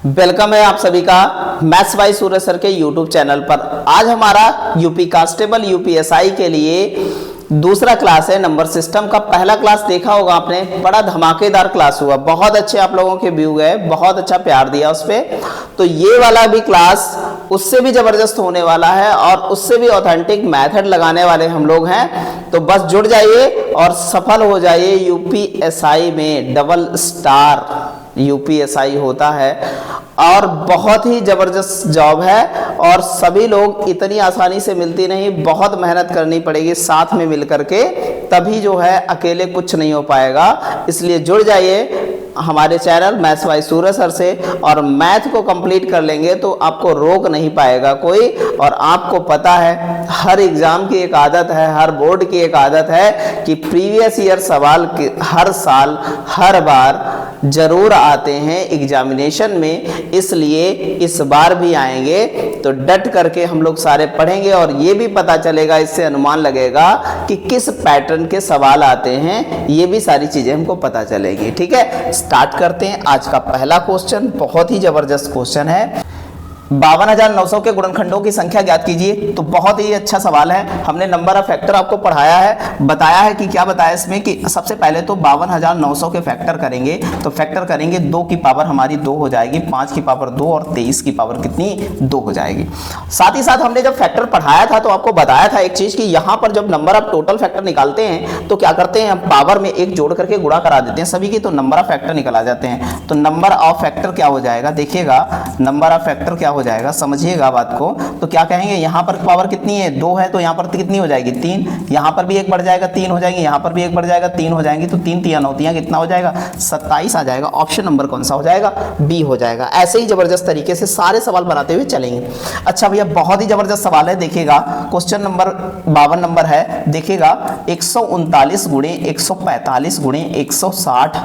Welcome है आप सभी का मैथ्स बाय सूरज सर के यूट्यूब चैनल पर। आज हमारा यूपी कांस्टेबल यूपीएसआई के लिए दूसरा क्लास है। नंबर सिस्टम का पहला क्लास देखा होगा आपने, बड़ा धमाकेदार क्लास हुआ, बहुत अच्छे आप लोगों के व्यू गए, बहुत अच्छा प्यार दिया उस पे। तो ये वाला भी क्लास उससे भी जबरदस्त होने वाला है और उससे भी ऑथेंटिक मेथड लगाने वाले हम लोग हैं। तो बस जुड़ जाइए और सफल हो जाइए यूपीएसआई में। डबल स्टार यूपीएसआई होता है और बहुत ही जबरदस्त जॉब है और सभी लोग इतनी आसानी से मिलती नहीं, बहुत मेहनत करनी पड़ेगी साथ में मिलकर के, तभी जो है अकेले कुछ नहीं हो पाएगा। इसलिए जुड़ जाइए हमारे channel maths by Suraj sir से और मैथ को कंप्लीट कर लेंगे तो आपको रोक नहीं पाएगा कोई। और आपको पता है हर एग्जाम की एक आदत है, हर बोर्ड की एक आदत है कि प्रीवियस ईयर सवाल हर साल हर बार जरूर आते हैं एग्जामिनेशन में, इसलिए इस बार भी आएंगे। तो डट करके हम लोग सारे पढ़ेंगे और ये भी पता चलेगा, इससे अनुमान लगेगा कि किस पैटर्न के सवाल आते हैं, ये भी सारी चीजें हमको पता चलेगी। ठीक है, स्टार्ट करते हैं। आज का पहला क्वेश्चन बहुत ही जबरदस्त क्वेश्चन है। 52,900 के गुणनखंडों की संख्या ज्ञात कीजिए। तो बहुत ही अच्छा सवाल है। हमने नंबर ऑफ फैक्टर आपको पढ़ाया है, बताया है कि क्या बताया इसमें कि सबसे पहले तो 52,900 के फैक्टर करेंगे। तो फैक्टर करेंगे 2 की पावर हमारी 2 हो जाएगी, 5 की पावर 2 और 23 की पावर कितनी 2 हो जाएगी। साथ ही साथ हमने जब फैक्टर पढ़ाया था तो आपको बताया था एक चीज कि यहाँ पर जब नंबर ऑफ टोटल फैक्टर निकालते हैं तो क्या करते हैं, हम पावर में एक जोड़ करके गुणा करा देते हैं सभी की, तो नंबर ऑफ फैक्टर निकल आ जाते हैं। तो नंबर ऑफ फैक्टर क्या हो जाएगा, देखिएगा नंबर ऑफ फैक्टर क्या हो जाएगा, समझिएगा बात को। तो क्या कहेंगे, यहाँ पर पावर कितनी है 2 है, तो यहाँ पर कितनी हो जाएगी 3, यहाँ पर भी एक बढ़ जाएगा 3 हो जाएंगे, यहाँ पर भी एक बढ़ जाएगा 3 हो जाएंगी, तो 3 3 9 कितना हो जाएगा 27 आ जाएगा। ऑप्शन नंबर कौन सा हो जाएगा, बी हो जाएगा। ऐसे ही जबरदस्त तरीके से सारे सवाल बनाते हुए चलेंगे। अच्छा भैया, बहुत ही जबरदस्त सवाल है, देखिएगा क्वेश्चन नंबर 52 नंबर है। देखिएगा 139 गुणे 145 गुणे 160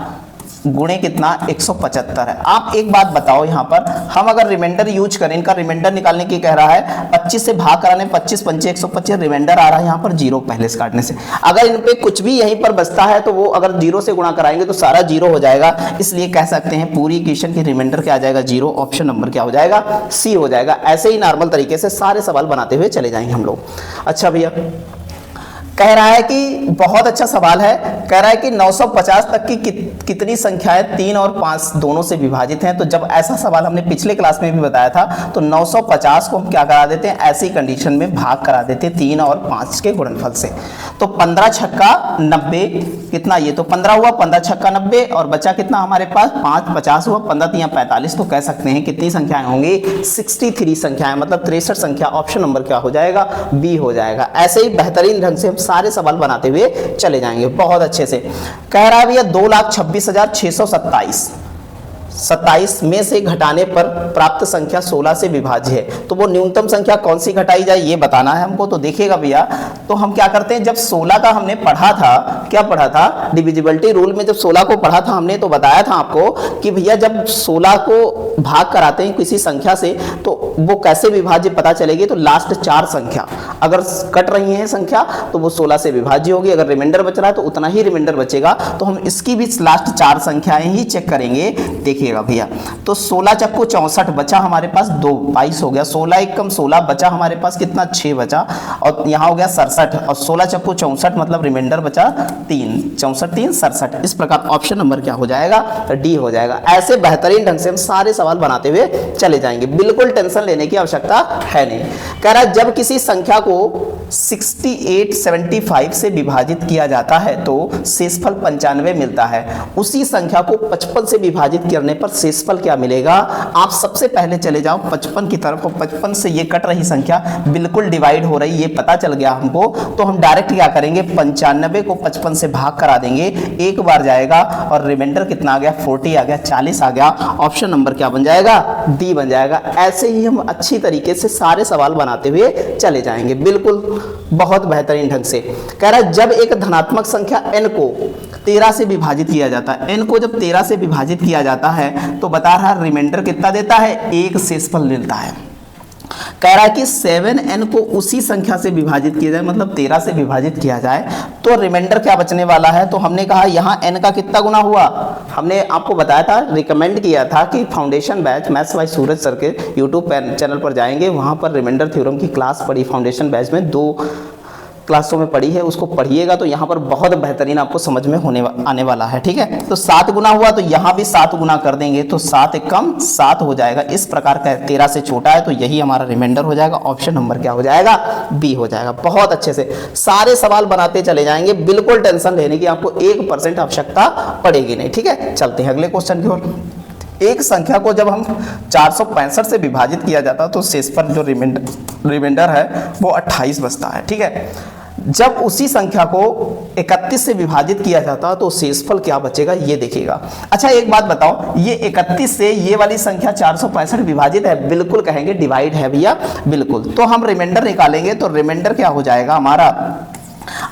गुणे कितना 175 है। आप एक बात बताओ, यहाँ पर हम अगर रिमाइंडर यूज करें, इनका रिमाइंडर निकालने की कह रहा है 25 से भाग कराने, 25 पंचे 125, रिमाइंडर आ रहा है यहाँ पर 0 पहले से काटने से। अगर इन पे कुछ भी यहीं पर बचता है तो वो अगर 0 से गुणा कराएंगे तो सारा 0 हो जाएगा, इसलिए कह सकते हैं पूरी इक्वेशन की रिमाइंडर क्या आ जाएगा 0। ऑप्शन नंबर क्या हो जाएगा, सी हो जाएगा। ऐसे ही नॉर्मल तरीके से सारे सवाल बनाते हुए चले जाएंगे हम लोग। अच्छा भैया, कह रहा है कि बहुत अच्छा सवाल है, कह रहा है कि 950 तक की कितनी संख्याएं 3 और 5 दोनों से विभाजित हैं। तो जब ऐसा सवाल हमने पिछले क्लास में भी बताया था तो 950 को हम क्या करा देते हैं, ऐसी कंडीशन में भाग करा देते हैं 3 और 5 के गुणनफल से। तो 15 छक्का 90 कितना, ये तो 15 हुआ, 15 छक्का 90 और बचा कितना हमारे पास 5 50 हुआ, 15 3 45। तो कह सकते हैं कितनी संख्याएं होंगी 63 संख्याएं, मतलब 63 संख्या। ऑप्शन नंबर क्या हो जाएगा, बी हो जाएगा। ऐसे ही बेहतरीन ढंग से हम सारे सवाल बनाते हुए चले जाएंगे बहुत अच्छे से। कह रहा है भैया 2,26,627 27 में से घटाने पर प्राप्त संख्या 16 से विभाज्य है। तो वो न्यूनतम संख्या कौन सी घटाई जाए ये बताना है हमको। तो देखिएगा भैया, तो हम क्या करते हैं, जब 16 का हमने पढ़ा था, क्या पढ़ा था, डिविजिबिलिटी रूल में जब 16 को पढ़ा था हमने, तो बताया था आपको कि भैया जब 16 को भाग कराते हैं किसी संख्या से तो वो कैसे विभाज्य पता चलेगी। तो लास्ट 4 संख्या अगर कट रही है संख्या तो वो 16 से विभाज्य होगी, अगर रिमाइंडर बच रहा है तो उतना ही रिमाइंडर बचेगा। तो हम इसकी भी लास्ट 4 संख्याएं ही चेक करेंगे। देखिएगा भैया, तो 16 चक्कू 64 बचा हमारे पास 2, 22 हो गया, 16 एक कम 16 बचा हमारे पास कितना 6 बचा, और यहाँ हो गया 67 और 16 चक्कू 64 मतलब रिमाइंडर बचा 3, 64 3 67। इस प्रकार ऑप्शन नंबर क्या हो जाएगा, डी हो जाएगा। ऐसे बेहतरीन ढंग से हम सारे सवाल बनाते हुए चले जाएंगे, बिल्कुल टेंशन लेने की आवश्यकता है नहीं। कह रहा है जब किसी संख्या को 6875 से विभाजित किया जाता है तो शेषफल 95 मिलता है। उसी संख्या को 55 से विभाजित करने पर शेषफल क्या मिलेगा। आप सबसे पहले चले जाओ 55 की तरफ, 55 से ये कट रही संख्या बिल्कुल डिवाइड हो रही, ये पता चल गया हमको। तो हम डायरेक्ट क्या करेंगे, 95 को 55 से भाग करा देंगे, एक बार जाएगा और रिमाइंडर कितना आ गया 40 आ गया, 40 आ गया। ऑप्शन नंबर क्या बन जाएगा, डी बन जाएगा। ऐसे ही हम अच्छी तरीके से सारे सवाल बनाते हुए चले जाएंगे, बिल्कुल बहुत बेहतरीन ढंग से। कह रहा है जब एक धनात्मक संख्या n को 13 से विभाजित किया जाता है, n को जब 13 से विभाजित किया जाता है तो बता रहा रिमाइंडर कितना देता है, 1 शेषफल मिलता है। कह रहा है कि 7n को उसी संख्या से विभाजित किया जाए, मतलब 13 से विभाजित किया जाए तो रिमाइंडर क्या बचने वाला है। तो हमने कहा यहाँ n का कितना गुना हुआ, हमने आपको बताया था, रिकमेंड किया था कि foundation batch maths by Suraj sir के यूट्यूब चैनल पर जाएंगे, वहाँ पर रिमाइंडर थ्योरम की क्लास पढ़ी, फाउंडेशन बैच में 2 क्लासों में पढ़ी है, उसको पढ़िएगा तो यहाँ पर बहुत बेहतरीन आपको समझ में आने वाला है। ठीक है, तो 7 गुना हुआ तो यहाँ भी 7 गुना कर देंगे तो 7 एक कम 7 हो जाएगा। इस प्रकार का 13 से छोटा है तो यही हमारा रिमाइंडर हो जाएगा। ऑप्शन नंबर क्या हो जाएगा, बी हो जाएगा। बहुत अच्छे से सारे सवाल बनाते चले जाएंगे, बिल्कुल टेंशन लेने की आपको 1% आवश्यकता पड़ेगी नहीं। ठीक है, चलते हैं अगले क्वेश्चन की ओर। एक संख्या को जब हम 465 से विभाजित किया जाता तो शेष पर जो रिमाइंडर है वो 28 बचता है। ठीक है, जब उसी संख्या को 31 से विभाजित किया जाता तो शेषफल क्या बचेगा ये देखिएगा। अच्छा एक बात बताओ, ये 31 से ये वाली संख्या 465 विभाजित है, बिल्कुल कहेंगे डिवाइड है भैया, बिल्कुल। तो हम रिमाइंडर निकालेंगे तो रिमाइंडर क्या हो जाएगा हमारा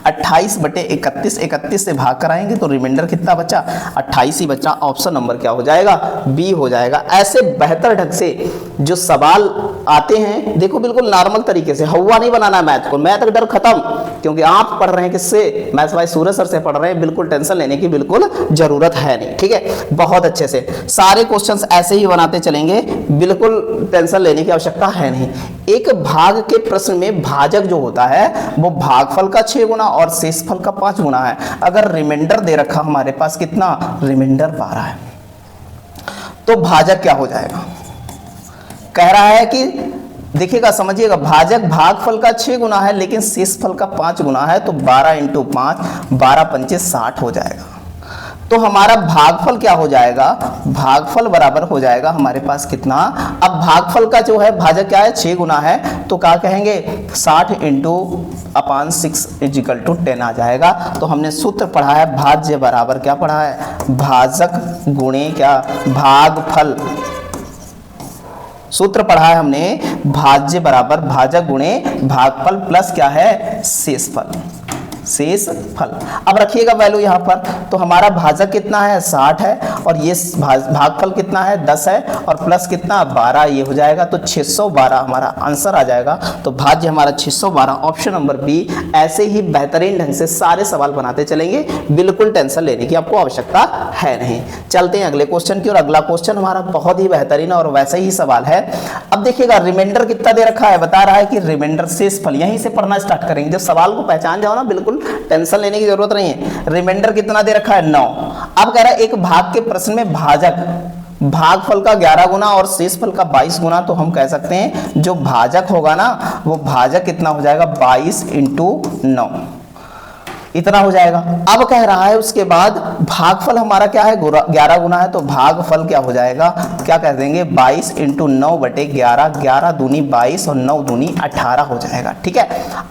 28 बटे 31, 31 से भाग कराएंगे तो रिमाइंडर कितना बचा, 28 ही बचा। ऑप्शन नंबर क्या हो जाएगा, बी हो जाएगा। ऐसे बेहतर ढंग से जो सवाल आते हैं, देखो बिल्कुल नॉर्मल तरीके से, हवा नहीं बनाना है मैथ को, मैथ का डर खत्म, क्योंकि आप पढ़ रहे हैं किससे, मैथ्स बाय सूरज सर से पढ़ रहे हैं, बिल्कुल टेंशन लेने की बिल्कुल जरूरत है नहीं। ठीक है, बहुत अच्छे से सारे क्वेश्चंस ऐसे ही बनाते चलेंगे, बिल्कुल टेंशन लेने की आवश्यकता है नहीं। एक भाग के प्रश्न में भाजक जो होता है वो भागफल का 6 गुना और शेषफल का 5 गुना है। अगर रिमाइंडर दे रखा हमारे पास कितना, रिमाइंडर 12 है, तो भाजक क्या हो जाएगा, कह रहा है कि देखिएगा समझिएगा, भाजक भागफल का 6 गुना है लेकिन शेषफल का 5 गुना है, तो 12 × 5 12 पंचे 60 हो जाएगा। तो हमारा भागफल क्या हो जाएगा, भागफल बराबर हो जाएगा हमारे पास कितना, अब भागफल का जो है भाजक क्या है 6 गुना है, तो क्या कहेंगे 60 × 6 = 10 आ जाएगा। तो हमने सूत्र पढ़ा है भाज्य बराबर क्या पढ़ा है, भाजक गुणे क्या भागफल। सूत्र पढ़ा है हमने भाज्य बराबर भाजक गुणे भागफल प्लस क्या है शेषफल, शेषफल। अब रखिएगा वैल्यू यहाँ पर, तो हमारा भाजक कितना है 60 है और ये भागफल कितना है 10 है और प्लस कितना 12, ये हो जाएगा तो 612 हमारा आंसर आ जाएगा। तो भाज्य हमारा 612, ऑप्शन नंबर बी। ऐसे ही बेहतरीन ढंग से सारे सवाल बनाते चलेंगे, बिल्कुल टेंशन लेने की आपको आवश्यकता है नहीं। चलते हैं अगले क्वेश्चन की ओर। अगला क्वेश्चन हमारा बहुत ही बेहतरीन और वैसे ही सवाल है। अब देखिएगा रिमाइंडर कितना दे रखा है, बता रहा है कि रिमाइंडर शेषफल, यहीं से पढ़ना स्टार्ट करेंगे। जब सवाल को पहचान जाओ ना, बिल्कुल टेंशन लेने की जरूरत नहीं है। रिमाइंडर कितना दे रखा है 9। अब कह रहा है एक भाग के प्रश्न में भाजक भागफल का 11 गुना और शेषफल का 22 गुना, तो हम कह सकते हैं जो भाजक होगा ना वो भाजक कितना हो जाएगा 22 × 9, इतना हो जाएगा। अब कह रहा है उसके बाद भागफल हमारा क्या है 11 गुना है, तो भागफल क्या हो जाएगा, क्या कह देंगे 22 × 9 बटे 11, 11 दूनी 22 और 9 दूनी 18 हो जाएगा। ठीक है,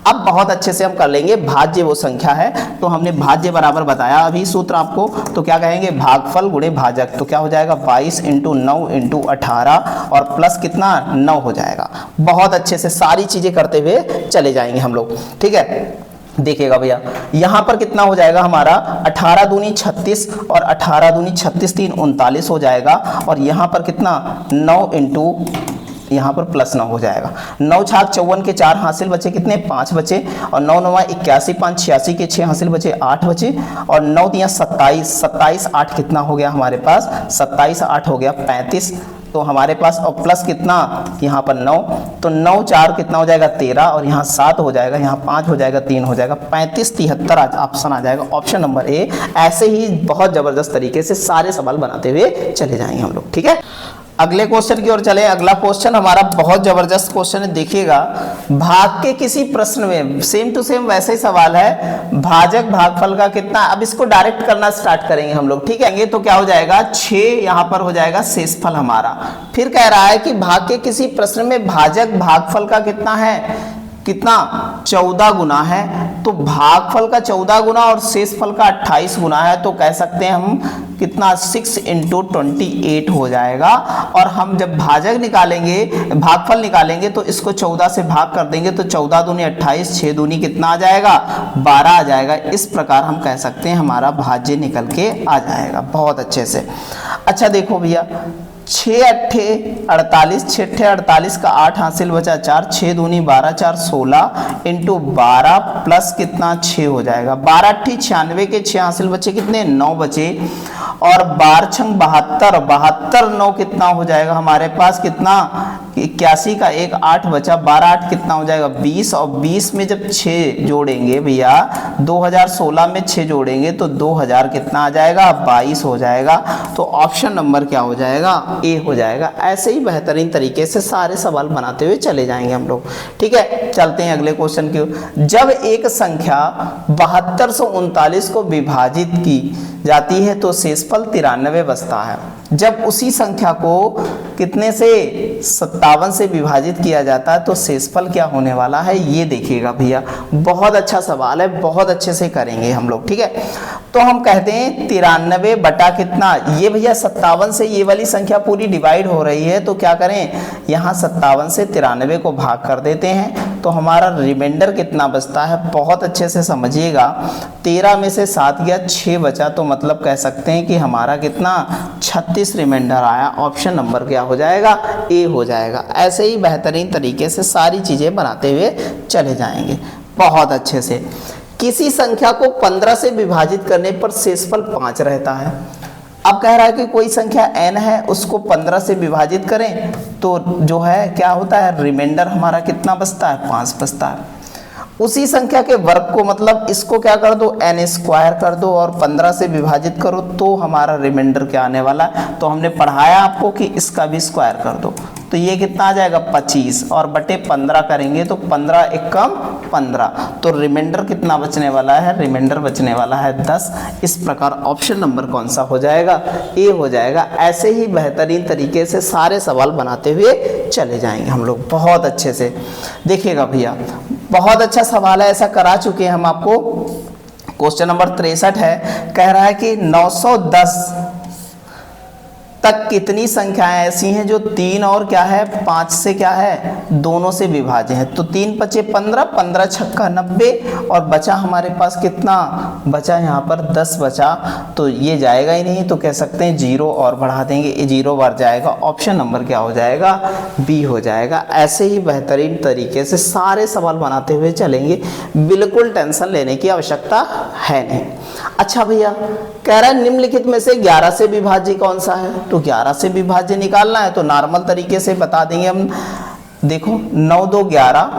अब बहुत अच्छे से हम कर लेंगे, भाज्य वो संख्या है तो हमने भाज्य बराबर बताया अभी सूत्र आपको, तो क्या कहेंगे भागफल गुणे भाजक, तो क्या हो जाएगा 22 × 9 × 18 और प्लस कितना 9 हो जाएगा। बहुत अच्छे से सारी चीजें करते हुए चले जाएंगे हम लोग। ठीक है, देखिएगा भैया यहाँ पर कितना हो जाएगा हमारा 18 दूनी 36 और 18 दूनी 36 3 39 हो जाएगा, और यहाँ पर कितना 9 × यहाँ पर प्लस 9 हो जाएगा। 9 छाक 54 के 4 हासिल बचे, कितने 5 बचे, और 9 9 81 5 86 के 6 हासिल बचे 8 बचे, और 9 3 27 27 8 कितना हो गया हमारे पास 27 8 हो गया 35, तो हमारे पास और प्लस कितना यहाँ पर 9, तो 9 4 कितना हो जाएगा 13, और यहाँ 7 हो जाएगा, यहाँ 5 हो जाएगा 3 हो जाएगा 35 73 ऑप्शन आ जाएगा, ऑप्शन नंबर ए। ऐसे ही बहुत जबरदस्त तरीके से सारे सवाल बनाते हुए चले जाएंगे हम लोग। ठीक है, अगले क्वेश्चन की ओर चले। अगला क्वेश्चन हमारा बहुत जबरदस्त क्वेश्चन है, देखिएगा भाग के किसी प्रश्न में सेम टू सेम वैसे ही सवाल है, भाजक भागफल का कितना। अब इसको डायरेक्ट करना स्टार्ट करेंगे हम लोग। ठीक है, तो क्या हो जाएगा 6 यहाँ पर हो जाएगा शेषफल हमारा। फिर कह रहा है कि भाग के किसी प्रश्न में भाजक भागफल का कितना है, कितना 14 गुना है, तो भागफल का 14 गुना और शेषफल का 28 गुना है, तो कह सकते हैं हम कितना 6 × 28 हो जाएगा। और हम जब भाजक निकालेंगे भागफल निकालेंगे तो इसको 14 से भाग कर देंगे, तो 14 दूनी 28, 6 दूनी कितना आ जाएगा 12 आ जाएगा। इस प्रकार हम कह सकते हैं हमारा भाज्य निकल के आ जाएगा बहुत अच्छे से। अच्छा देखो भैया 6 अट्ठे 48, 6 अट्ठे 48 का 8 हासिल बचा 4, 6 दूनी 12, 4 16 इंटू 12 प्लस कितना 6 हो जाएगा। 12 अट्ठी 96 के 6 हासिल बचे कितने 9 बचे, और 12 छंग 72, 72 9 कितना हो जाएगा हमारे पास कितना 81 का 1 8 बचा, 12 8 कितना हो जाएगा 20, और 20 में जब 6 जोड़ेंगे भैया 2016 में 6 जोड़ेंगे तो 2000 कितना आ जाएगा 22 हो जाएगा। तो ऑप्शन नंबर क्या हो जाएगा ए हो जाएगा। ऐसे ही बेहतरीन तरीके से सारे सवाल बनाते हुए चले जाएंगे हम लोग। ठीक है, चलते हैं अगले क्वेश्चन की। जब एक संख्या 7239 को विभाजित की जाती है तो शेषफल 93 बचता है। जब उसी संख्या को कितने से 57 से विभाजित किया जाता है तो शेषफल क्या होने वाला है ये देखिएगा भैया। बहुत अच्छा सवाल है, बहुत अच्छे से करेंगे हम लोग। ठीक है, तो हम कहते हैं 93 बटा कितना, ये भैया 57 से ये वाली संख्या पूरी डिवाइड हो रही है तो क्या करें यहाँ 57 से 93 को भाग कर देते हैं तो हमारा रिमाइंडर कितना बचता है बहुत अच्छे से समझिएगा। 13 में से 7 गया 6 बचा, तो मतलब कह सकते हैं कि हमारा कितना 36 रिमाइंडर आया। ऑप्शन नंबर क्या हो जाएगा ए हो जाएगा। ऐसे ही बेहतरीन तरीके से सारी चीजें बनाते हुए चले जाएंगे बहुत अच्छे से। किसी संख्या को 15 से विभाजित करने पर शेषफल 5 रहता है। अब कह रहा है कि कोई संख्या n है उसको 15 से विभाजित करें तो जो है क्या होता है रिमाइंडर हमारा कितना बचता है 5 बचता है। उसी संख्या के वर्ग को मतलब इसको क्या कर दो n स्क्वायर कर दो और 15 से विभाजित करो तो हमारा रिमाइंडर क्या आने वाला है। तो हमने पढ़ाया आपको कि इसका भी स्क्वायर कर दो तो ये कितना आ जाएगा 25 और बटे 15 करेंगे तो 15 एकम 15, तो रिमाइंडर कितना बचने वाला है रिमाइंडर बचने वाला है 10। इस प्रकार ऑप्शन नंबर कौन सा हो जाएगा ए हो जाएगा। ऐसे ही बेहतरीन तरीके से सारे सवाल बनाते हुए चले जाएंगे हम लोग बहुत अच्छे से। देखिएगा भैया बहुत अच्छा सवाल है, ऐसा करा चुके हैं हम आपको। क्वेश्चन नंबर 63 है, कह रहा है कि 910 तक कितनी संख्याएं ऐसी हैं जो 3 और क्या है 5 से क्या है दोनों से विभाज्य है। तो 3 पचे 15, 15 छक्का 90 और बचा हमारे पास कितना बचा यहाँ पर 10 बचा, तो ये जाएगा ही नहीं तो कह सकते हैं 0 और बढ़ा देंगे, ये 0 बार जाएगा। ऑप्शन नंबर क्या हो जाएगा बी हो जाएगा। ऐसे ही बेहतरीन तरीके से सारे सवाल बनाते हुए चलेंगे, बिल्कुल टेंशन लेने की आवश्यकता है नहीं। अच्छा भैया कह रहा है निम्नलिखित में से 11 से विभाज्य कौन सा है। तो 11 से विभाज्य निकालना है तो नॉर्मल तरीके से बता देंगे हम। देखो 9 2 11,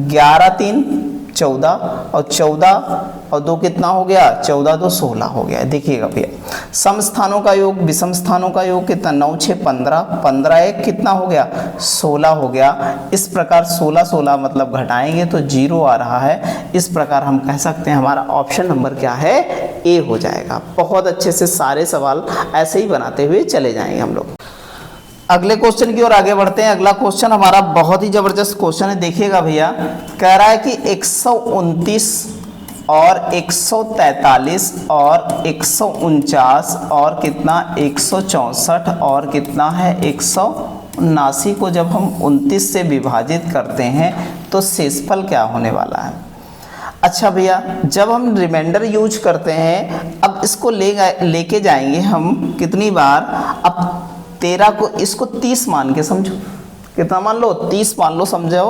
11 3 14 और 14 और 2 कितना हो गया 14 2 16 हो गया। देखिएगा भैया सम स्थानों का योग विषम स्थानों का योग कितना 9 6 15, 15 1 कितना हो गया 16 हो गया। इस प्रकार 16 16 मतलब घटाएंगे तो 0 आ रहा है। इस प्रकार हम कह सकते हैं हमारा ऑप्शन नंबर क्या है ए हो जाएगा। बहुत अच्छे से सारे सवाल ऐसे ही बनाते हुए चले जाएंगे हम लोग। अगले क्वेश्चन की ओर आगे बढ़ते हैं। अगला क्वेश्चन हमारा बहुत ही जबरदस्त क्वेश्चन है। देखिएगा भैया कह रहा है कि 129 और 143 और 149 और कितना 164 और कितना है 179 को जब हम 29 से विभाजित करते हैं तो शेषफल क्या होने वाला है। अच्छा भैया जब हम रिमाइंडर यूज करते हैं अब इसको लेके जाएंगे हम कितनी बार, अब 13 को इसको 30 मान के समझो, कितना मान लो 30 मान लो समझो,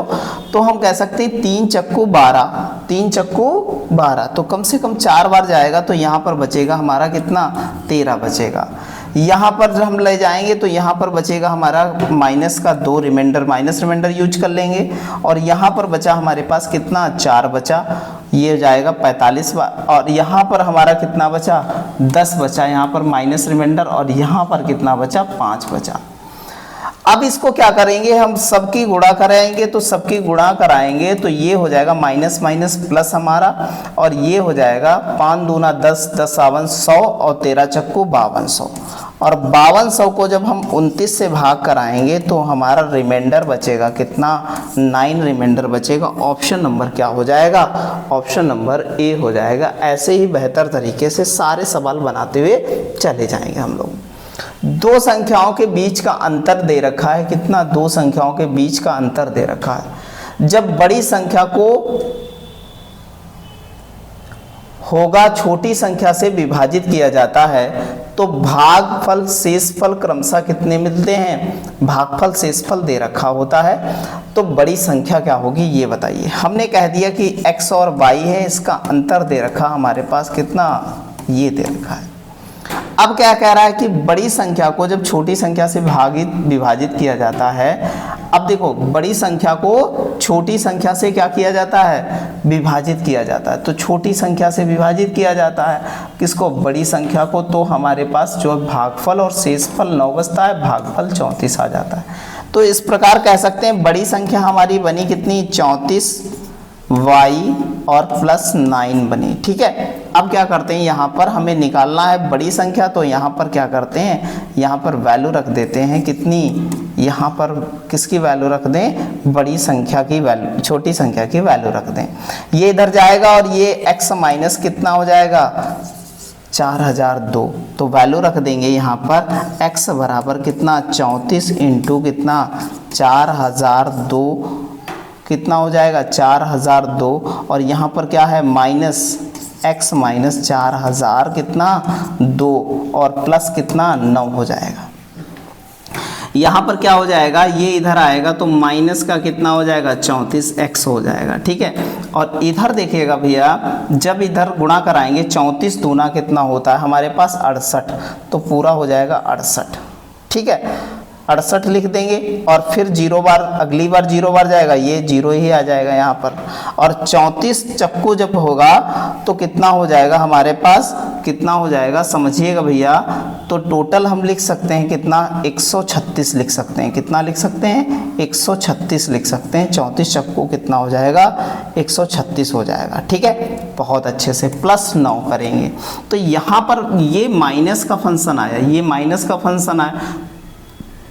तो हम कह सकते हैं 3 चक्कू 12, 3 चक्कू 12 तो कम से कम 4 बार जाएगा तो यहाँ पर बचेगा हमारा कितना 13 बचेगा। यहाँ पर जब हम ले जाएंगे तो यहाँ पर बचेगा हमारा माइनस का 2 रिमाइंडर, माइनस रिमाइंडर यूज कर लेंगे और यहाँ पर बचा हमारे पास कितना 4 बचा, ये जाएगा 45 बार और यहाँ पर हमारा कितना बचा 10 बचा, यहाँ पर माइनस रिमाइंडर और यहाँ पर कितना बचा 5 बचा। अब इसको क्या करेंगे हम सबकी गुणा कराएंगे तो सबकी गुणा कराएंगे तो ये हो जाएगा माइनस माइनस प्लस हमारा और ये हो जाएगा 5 दूना 10, 10 7 100 और 13 चक्कू 5200 और 5200 को जब हम 29 से भाग कराएंगे तो हमारा रिमाइंडर बचेगा कितना 9 रिमाइंडर बचेगा। ऑप्शन नंबर क्या हो जाएगा ऑप्शन नंबर ए हो जाएगा। ऐसे ही बेहतर तरीके से सारे सवाल बनाते हुए चले जाएंगे हम लोग। दो संख्याओं के बीच का अंतर दे रखा है कितना, दो संख्याओं के बीच का अंतर दे रखा है। जब बड़ी संख्या को होगा छोटी संख्या से विभाजित किया जाता है तो भागफल शेषफल क्रमशः कितने मिलते हैं। भागफल शेषफल दे रखा होता है तो बड़ी संख्या क्या होगी ये बताइए। हमने कह दिया कि x और y है, इसका अंतर दे रखा हमारे पास कितना, ये दे रखा है। अब क्या कह रहा है कि बड़ी संख्या को जब छोटी संख्या से विभाजित किया जाता है, अब देखो बड़ी संख्या को छोटी संख्या से क्या किया जाता है, विभाजित किया जाता है। तो छोटी संख्या से विभाजित किया जाता है किसको, बड़ी संख्या को, तो हमारे पास जो भागफल और शेषफल 9 बचता है, भागफल 34 आ जाता है। तो इस प्रकार कह सकते हैं बड़ी संख्या हमारी बनी कितनी, 34 y और प्लस 9 बनी। ठीक है, अब क्या करते हैं, यहाँ पर हमें निकालना है बड़ी संख्या, तो यहाँ पर क्या करते हैं, यहाँ पर वैल्यू रख देते हैं कितनी, यहाँ पर किसकी वैल्यू रख दें, बड़ी संख्या की वैल्यू, छोटी संख्या की वैल्यू रख दें। ये इधर जाएगा और ये x माइनस कितना हो जाएगा, 4002। तो वैल्यू रख देंगे यहाँ पर x बराबर कितना, 34 इंटू कितना, 4002 कितना हो जाएगा, 4002। और यहाँ पर क्या है, माइनस x माइनस 4000 कितना 2 और प्लस कितना 9 हो जाएगा। यहाँ पर क्या हो जाएगा, ये इधर आएगा तो माइनस का कितना हो जाएगा, 34x हो जाएगा। ठीक है, और इधर देखिएगा भैया, जब इधर गुणा कराएंगे 34 दूना कितना होता है हमारे पास 68, तो पूरा हो जाएगा 68। ठीक है, 68 लिख देंगे और फिर 0 बार, अगली बार 0 बार जाएगा, ये 0 ही आ जाएगा यहाँ पर। और 34 चक्कू जब होगा तो कितना हो जाएगा हमारे पास, कितना हो जाएगा समझिएगा भैया, तो टोटल हम लिख सकते हैं कितना, 136 लिख सकते हैं। कितना लिख सकते हैं, 136 लिख सकते हैं। 34 चक्कू कितना हो जाएगा, 136 हो जाएगा। ठीक है, बहुत अच्छे से प्लस 9 करेंगे तो यहाँ पर ये माइनस का फंक्शन आया, ये माइनस का फंक्शन आया,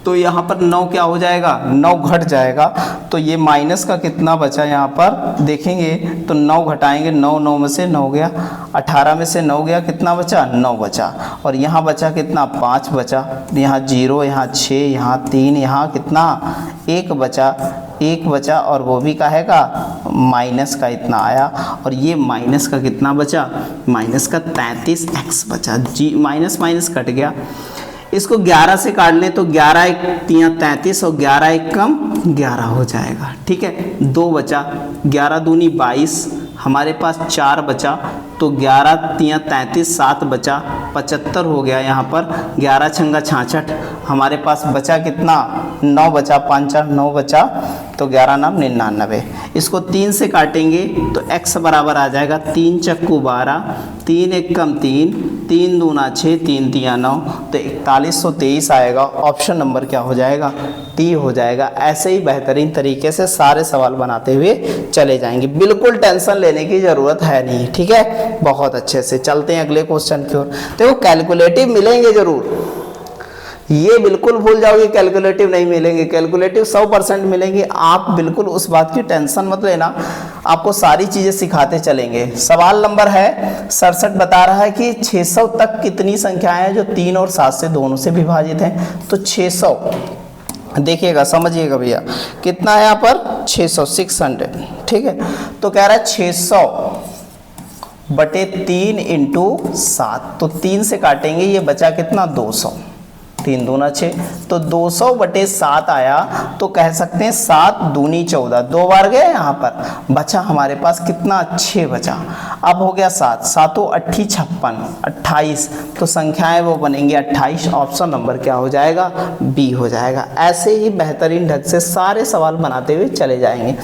तो यहाँ पर 9 क्या हो जाएगा, 9 घट जाएगा। तो ये माइनस का कितना बचा, यहाँ पर देखेंगे तो 9 घटाएंगे, 9 9 में से 9 गया, 18 में से 9 गया, कितना बचा, 9 बचा। और यहाँ बचा कितना, 5 बचा, यहाँ 0, यहाँ 6, यहाँ 3, यहाँ कितना 1 बचा, 1 बचा, और वो भी कहेगा माइनस का इतना आया। और ये माइनस का कितना बचा, माइनस का 33x बचा। जी माइनस माइनस कट गया, इसको 11 से काट लें तो 11 एक 33 और 11 एक कम 11 हो जाएगा। ठीक है, 2 बचा, 11 दूनी 22, हमारे पास 4 बचा, तो 11 तिया 33, 7 बचा, 75 हो गया। यहाँ पर 11 छंगा 66, हमारे पास बचा कितना, 9 बचा, 5 4 9 बचा, तो 11 नाम 99। इसको 3 से काटेंगे तो x बराबर आ जाएगा 3 चक्कू 12, 3 एक कम 3, 3 दूना 6, 3 तिया 9, तो 4123 आएगा। ऑप्शन नंबर क्या हो जाएगा, टी हो जाएगा। ऐसे ही बेहतरीन तरीके से सारे सवाल बनाते हुए चले जाएंगे, बिल्कुल टेंशन लेने की ज़रूरत है नहीं। ठीक है, बहुत अच्छे से चलते हैं अगले क्वेश्चन की ओर। देखो कैलकुलेटिव मिलेंगे जरूर, ये बिल्कुल भूल जाओगे कैलकुलेटिव नहीं मिलेंगे, कैलकुलेटिव 100% मिलेंगे। आप बिल्कुल उस बात की टेंशन मत लेना, आपको सारी चीज़ें सिखाते चलेंगे। सवाल नंबर है 67 बता रहा है कि 600 तक कितनी संख्याएं हैं जो 3 और 7 से दोनों से विभाजित हैं। तो 600 देखिएगा, समझिएगा भैया, कितना है यहाँ पर 600, 600। ठीक है, तो कह रहा है 600 बटे 3 इंटू 7, तो 3 से काटेंगे, ये बचा कितना 200, 3 दूना 6, तो 200 बटे 7 आया। तो कह सकते हैं 7 दूनी 14, 2 बार गए यहाँ पर, बचा हमारे पास कितना 6 बचा। अब हो गया 7, 7 8 56, 28, तो संख्याएं वो बनेंगी 28। ऑप्शन नंबर क्या हो जाएगा, बी हो जाएगा। ऐसे ही बेहतरीन ढंग से सारे सवाल बनाते हुए चले जाएंगे।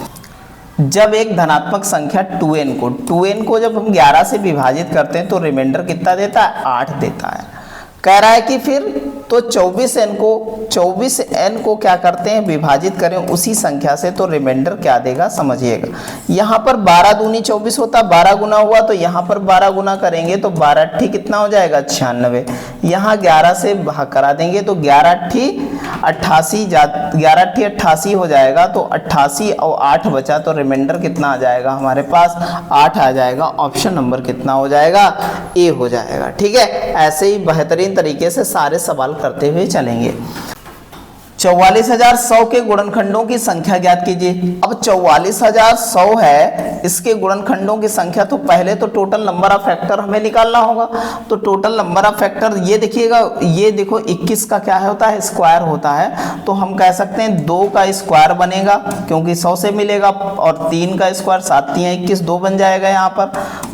जब एक धनात्मक संख्या 2n को जब हम 11 से विभाजित करते हैं तो रिमाइंडर कितना देता है, 8 देता है। कह रहा है कि फिर तो 24n को क्या करते हैं, विभाजित करें उसी संख्या से, तो रिमाइंडर क्या देगा समझिएगा। यहाँ पर 12 दूनी 24 होता, 12 गुना हुआ, तो यहाँ पर 12 गुना करेंगे तो 12 अट्ठी कितना हो जाएगा 96। यहाँ 11 से भाग करा देंगे तो 11 अट्ठी 88 हो जाएगा, तो 88 और 8 बचा, तो रिमाइंडर कितना आ जाएगा हमारे पास 8 आ जाएगा। ऑप्शन नंबर कितना हो जाएगा, ए हो जाएगा। ठीक है, ऐसे ही बेहतरीन तरीके से सारे सवाल करते हुए चलेंगे। 44,100 के गुणनखंडों की संख्या ज्ञात कीजिए। अब 44,100 है, इसके गुणनखंडों की संख्या, तो पहले तो टोटल नंबर ऑफ फैक्टर हमें निकालना होगा। तो टोटल नंबर ऑफ फैक्टर ये देखिएगा, ये देखो 21 का क्या होता है, स्क्वायर होता है। तो हम कह सकते हैं 2 का स्क्वायर बनेगा क्योंकि 100 से मिलेगा, और 3 का स्क्वायर 7 3 21 2 बन जाएगा यहाँ पर।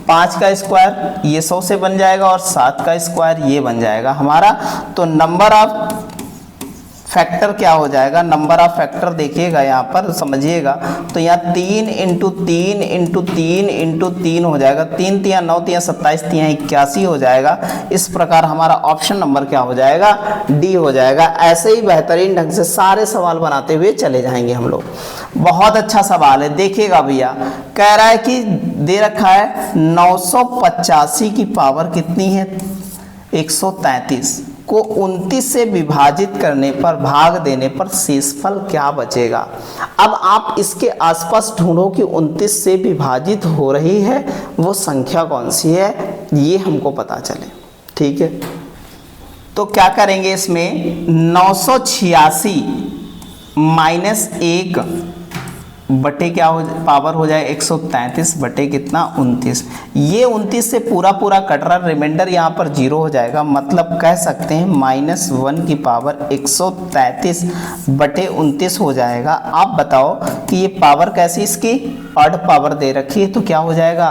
5 का स्क्वायर ये 100 से बन जाएगा, और 7 का स्क्वायर ये बन जाएगा हमारा। तो नंबर ऑफ फैक्टर क्या हो जाएगा, नंबर ऑफ फैक्टर देखिएगा यहाँ पर समझिएगा, तो यहाँ 3 इंटू 3 इंटू 3 इंटू 3 हो जाएगा, 3 3 9 3 27 3 81 हो जाएगा। इस प्रकार हमारा ऑप्शन नंबर क्या हो जाएगा, डी हो जाएगा। ऐसे ही बेहतरीन ढंग से सारे सवाल बनाते हुए चले जाएंगे हम लोग। बहुत अच्छा सवाल है, देखिएगा भैया। कह रहा है कि दे रखा है 985 की पावर कितनी है, 133 को 29 से विभाजित करने पर, भाग देने पर शेषफल क्या बचेगा। अब आप इसके आसपास ढूंढो कि 29 से विभाजित हो रही है वो संख्या कौन सी है, ये हमको पता चले। ठीक है, तो क्या करेंगे इसमें, 986 माइनस 1 बटे क्या हो, पावर हो जाए 133 बटे कितना 29। ये 29 से पूरा पूरा कट रहा, रिमाइंडर यहाँ पर 0 हो जाएगा। मतलब कह सकते हैं -1 की पावर 133 बटे 29 हो जाएगा। आप बताओ कि ये पावर कैसी, इसकी ऑड पावर दे रखी है, तो क्या हो जाएगा,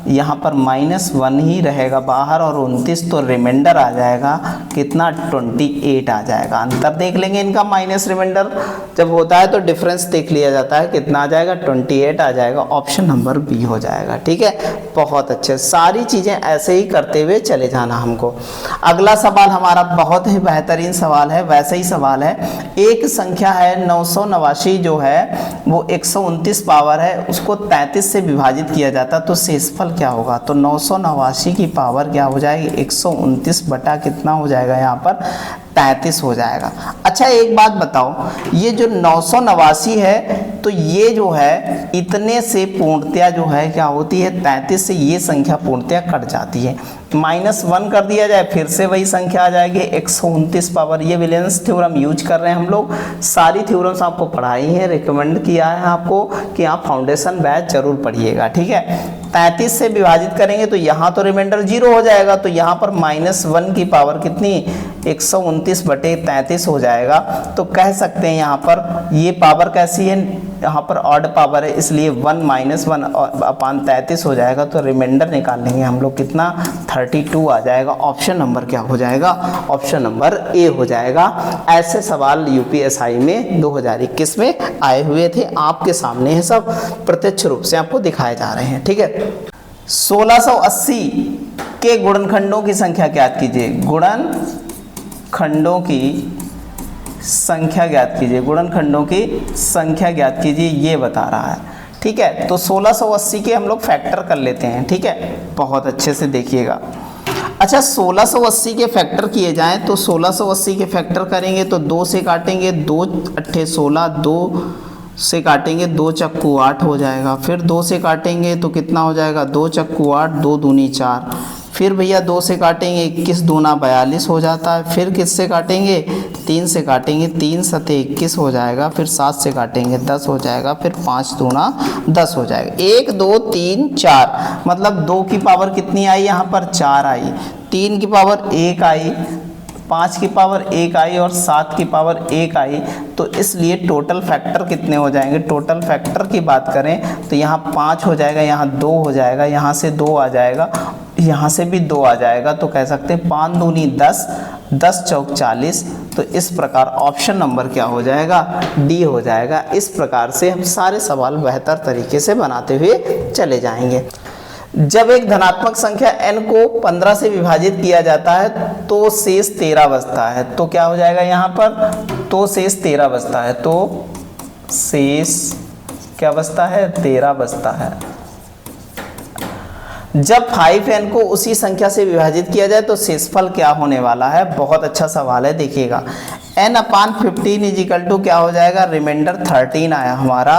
यहाँ पर -1 ही रहेगा बाहर, और 29 तो रिमाइंडर आ जाएगा कितना, 28 आ जाएगा। अंतर देख लेंगे इनका, माइनस रिमाइंडर जब होता है तो डिफरेंस देख लिया जाता है, कितना आ जाएगा, 28 आ जाएगा। ऑप्शन नंबर बी हो जाएगा। ठीक है, बहुत अच्छे, सारी चीजें ऐसे ही करते हुए चले जाना हमको। अगला सवाल हमारा बहुत ही बेहतरीन सवाल है, वैसे ही सवाल है। एक संख्या है 989 जो है वो 129 पावर है, उसको 33 से विभाजित किया जाता तो शेषफल क्या होगा। तो 989 की पावर क्या हो जाएगी, 129 बटा कितना हो जाएगा यहाँ पर 33 हो जाएगा। अच्छा एक बात बताओ, ये जो 989 है तो ये जो है इतने से पूर्णतया जो है क्या होती है, 33 से ये संख्या पूर्णतया कट जाती है। -1 कर दिया जाए फिर से वही संख्या आ जाएगी 129 पावर। ये विलियम्स थ्योरम यूज कर रहे हैं हम लोग, सारी थ्योरम्स आपको पढ़ाई है, रिकमेंड किया है आपको कि आप फाउंडेशन बैच जरूर पढ़िएगा। ठीक है, 33 से विभाजित करेंगे तो यहाँ तो रिमाइंडर 0 हो जाएगा, तो यहाँ पर -1 की पावर कितनी, 129 बटे 33 हो जाएगा। तो कह सकते हैं यहाँ पर ये पावर कैसी है, यहाँ पर ऑड पावर है, इसलिए 1 - 1 अपान 33 हो जाएगा। तो रिमाइंडर निकाल लेंगे हम लोग कितना, 32 आ जाएगा। ऑप्शन नंबर क्या हो जाएगा, ऑप्शन नंबर ए हो जाएगा। ऐसे सवाल यूपीएसआई में 2021 में आए हुए थे, आपके सामने है सब, प्रत्यक्ष रूप से आपको दिखाए जा रहे हैं। ठीक है, 1680 के गुणनखंडों की संख्या ज्ञात कीजिए। गुणनखंडों की संख्या ज्ञात कीजिए, गुणनखंडों की संख्या ज्ञात कीजिए, ये बता रहा है। ठीक है, तो 1680 के हम लोग फैक्टर कर लेते हैं। ठीक है, बहुत अच्छे से देखिएगा। अच्छा 1680 के फैक्टर किए जाएं तो 1680 के फैक्टर करेंगे तो 2 से काटेंगे, 2 अट्ठे 16, 2 से काटेंगे, 2 चक्कू 8 हो जाएगा। फिर 2 से काटेंगे तो कितना हो जाएगा, 2 चक्कू 8, 2 दूनी 4। फिर भैया 2 से काटेंगे, 21 दूना 42 हो जाता है। फिर किससे काटेंगे, 3 से काटेंगे, 3 सते 21 हो जाएगा। फिर 7 से काटेंगे 10 हो जाएगा। फिर 5 दूना 10 हो जाएगा। 1 2 3 4, मतलब 2 की पावर कितनी आई, यहाँ पर 4 आई, 3 की पावर 1 आई, 5 की पावर 1 आई और 7 की पावर 1 आई। तो इसलिए टोटल फैक्टर कितने हो जाएंगे, टोटल फैक्टर की बात करें तो यहाँ 5 हो जाएगा, यहाँ 2 हो जाएगा, यहाँ से 2 आ जाएगा, यहाँ से भी 2 आ जाएगा। तो कह सकते हैं 5 दूनी 10, 10 चौक 40। तो इस प्रकार ऑप्शन नंबर क्या हो जाएगा, डी हो जाएगा। इस प्रकार से हम सारे सवाल बेहतर तरीके से बनाते हुए चले जाएंगे। जब एक धनात्मक संख्या n को 15 से विभाजित किया जाता है तो शेष 13 बचता है। तो क्या हो जाएगा यहाँ पर, तो शेष 13 बचता है, तो शेष क्या बचता है, 13 बचता है। जब 5n को उसी संख्या से विभाजित किया जाए तो शेषफल क्या होने वाला है। बहुत अच्छा सवाल है, देखिएगा n upon 15 is equal to क्या हो जाएगा, रिमाइंडर 13 आया हमारा।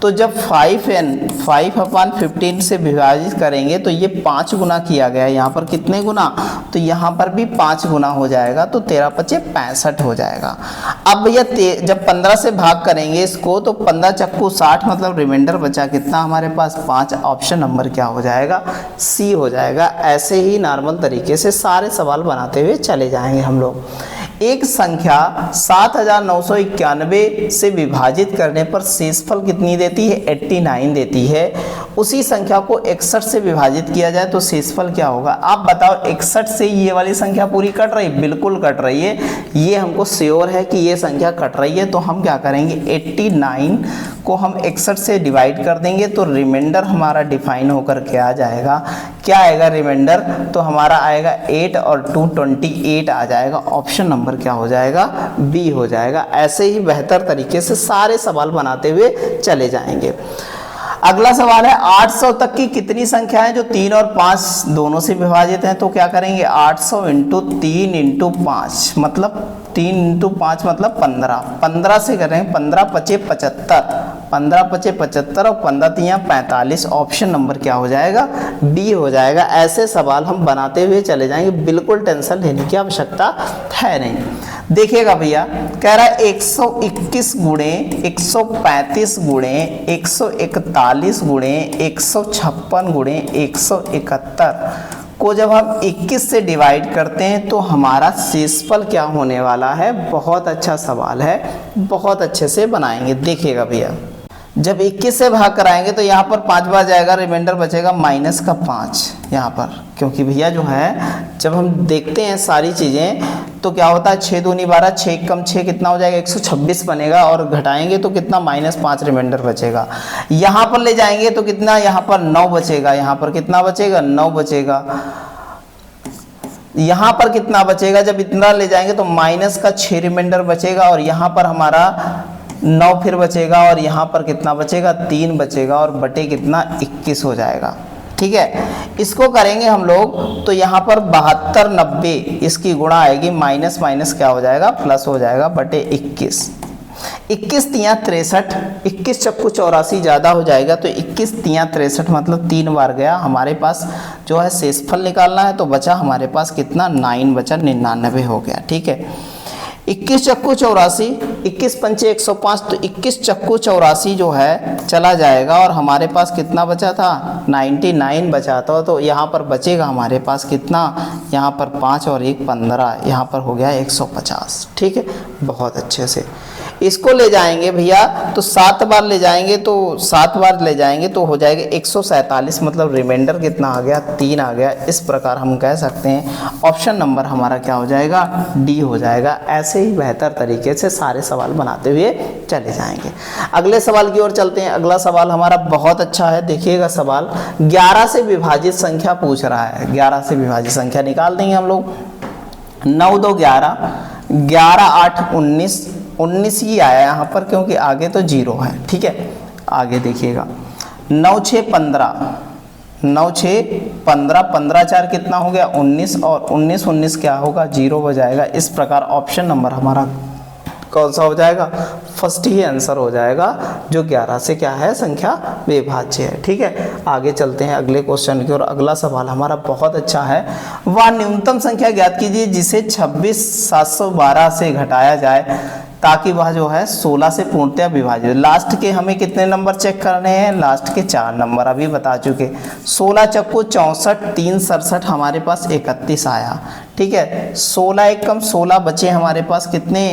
तो जब 5 अपान 15 से विभाजित करेंगे तो ये 5 गुना किया गया, यहाँ पर कितने गुना, तो यहाँ पर भी 5 गुना हो जाएगा, तो 13 पचे 65 हो जाएगा। अब भैया जब 15 से भाग करेंगे इसको तो 15 चक्कू 60, मतलब रिमाइंडर बचा कितना हमारे पास 5। ऑप्शन नंबर क्या हो जाएगा, सी हो जाएगा। ऐसे ही नॉर्मल तरीके से सारे सवाल बनाते हुए चले जाएंगे हम लोग। एक संख्या 7991 से विभाजित करने पर शेषफल कितनी देती है, 89 देती है। उसी संख्या को 61 से विभाजित किया जाए तो शेषफल क्या होगा। आप बताओ 61 से ये वाली संख्या पूरी कट रही, बिल्कुल कट रही है, ये हमको श्योर है कि ये संख्या कट रही है। तो हम क्या करेंगे, 89 को हम 61 से डिवाइड कर देंगे तो रिमाइंडर हमारा डिफाइन होकर के आ जाएगा। क्या आएगा रिमाइंडर, तो हमारा आएगा 8 और 2 28 आ जाएगा। ऑप्शन नंबर क्या हो जाएगा, बी हो जाएगा। ऐसे ही बेहतर तरीके से सारे सवाल बनाते हुए चले जाएंगे। अगला सवाल है 800 तक की कितनी संख्याएं जो 3 और 5 दोनों से विभाजित हैं। तो क्या करेंगे, 800 इंटू 3 इंटू 5 मतलब 3 इंटू 5 मतलब 15। 15 से करेंगे 15 पचे 75, 15 पचे 75 और 15 तियां 45। ऑप्शन नंबर क्या हो जाएगा, बी हो जाएगा। ऐसे सवाल हम बनाते हुए चले जाएंगे, बिल्कुल टेंशन लेने की आवश्यकता है नहीं। देखिएगा भैया, कह रहा है 121 गुणे 135 गुणे 141 गुणे 156 गुणे 171 को जब हम 21 से डिवाइड करते हैं तो हमारा शेषफल क्या होने वाला है। बहुत अच्छा सवाल है, बहुत अच्छे से बनाएंगे। देखिएगा भैया, जब 21 से भाग कराएंगे तो यहाँ पर 5 बार जाएगा, रिमाइंडर बचेगा माइनस का 5 यहाँ पर, क्योंकि भैया जो है जब हम देखते हैं सारी चीज़ें तो क्या होता है 6 दूनी 12, 6 कम 6 कितना हो जाएगा 126 बनेगा, और घटाएंगे तो कितना -5 रिमाइंडर बचेगा। यहाँ पर ले जाएंगे तो कितना, यहाँ पर 9 बचेगा, यहाँ पर कितना बचेगा 9 बचेगा, यहाँ पर कितना बचेगा, जब इतना ले जाएंगे तो माइनस का 6 रिमाइंडर बचेगा, और यहाँ पर हमारा 9 फिर बचेगा, और यहाँ पर कितना बचेगा 3 बचेगा, और बटे कितना 21 हो जाएगा। ठीक है, इसको करेंगे हम लोग तो यहाँ पर 72 90 इसकी गुणा आएगी, माइनस माइनस क्या हो जाएगा प्लस हो जाएगा, बटे 21। 21 तियां 63, 21 चक्कू 84 ज़्यादा हो जाएगा, तो 21 तियां 63 मतलब 3 बार गया। हमारे पास जो है शेषफल निकालना है, तो बचा हमारे पास कितना 9 बचा, 99 हो गया। ठीक है, 21 चक्कू 84, 21 पंचे 105, तो 21 चक्कू 84 जो है चला जाएगा, और हमारे पास कितना बचा था 99 बचा था। तो यहाँ पर बचेगा हमारे पास कितना, यहाँ पर 5 और 1 15, यहाँ पर हो गया 150। ठीक है, बहुत अच्छे से इसको ले जाएंगे भैया, तो 7 बार ले जाएंगे, तो 7 बार ले जाएंगे तो हो जाएगा 147, मतलब रिमाइंडर कितना आ गया 3 आ गया। इस प्रकार हम कह सकते हैं ऑप्शन नंबर हमारा क्या हो जाएगा, डी हो जाएगा। ऐसे ही बेहतर तरीके से सारे सवाल बनाते हुए चले जाएंगे। अगले सवाल की ओर चलते हैं। अगला सवाल हमारा बहुत अच्छा है, देखिएगा सवाल 11 से विभाजित संख्या पूछ रहा है। 11 से विभाजित संख्या निकाल देंगे हम लोग। 9 2 11, 11 8 19, 19 ही आया यहाँ पर क्योंकि आगे तो 0 है। ठीक है, आगे देखिएगा 9 6 15, 9 6 15, 15 4 कितना हो गया 19, और 19 19 क्या होगा 0 हो जाएगा। इस प्रकार ऑप्शन नंबर हमारा कौन सा हो जाएगा, फर्स्ट ही आंसर हो जाएगा, जो 11 से क्या है संख्या विभाज्य है। ठीक है, आगे चलते हैं अगले क्वेश्चन की ओर। अगला सवाल हमारा बहुत अच्छा है। वह न्यूनतम संख्या ज्ञात कीजिए जिसे 26,712 से घटाया जाए ताकि वह जो है 16 से पूर्णतः विभाजित। लास्ट के हमें कितने नंबर चेक करने हैं, लास्ट के 4 नंबर अभी बता चुके। 16 चक्कू 64, 3 67 हमारे पास 31 आया। ठीक है, 16 एक कम 16 बचे हमारे पास कितने,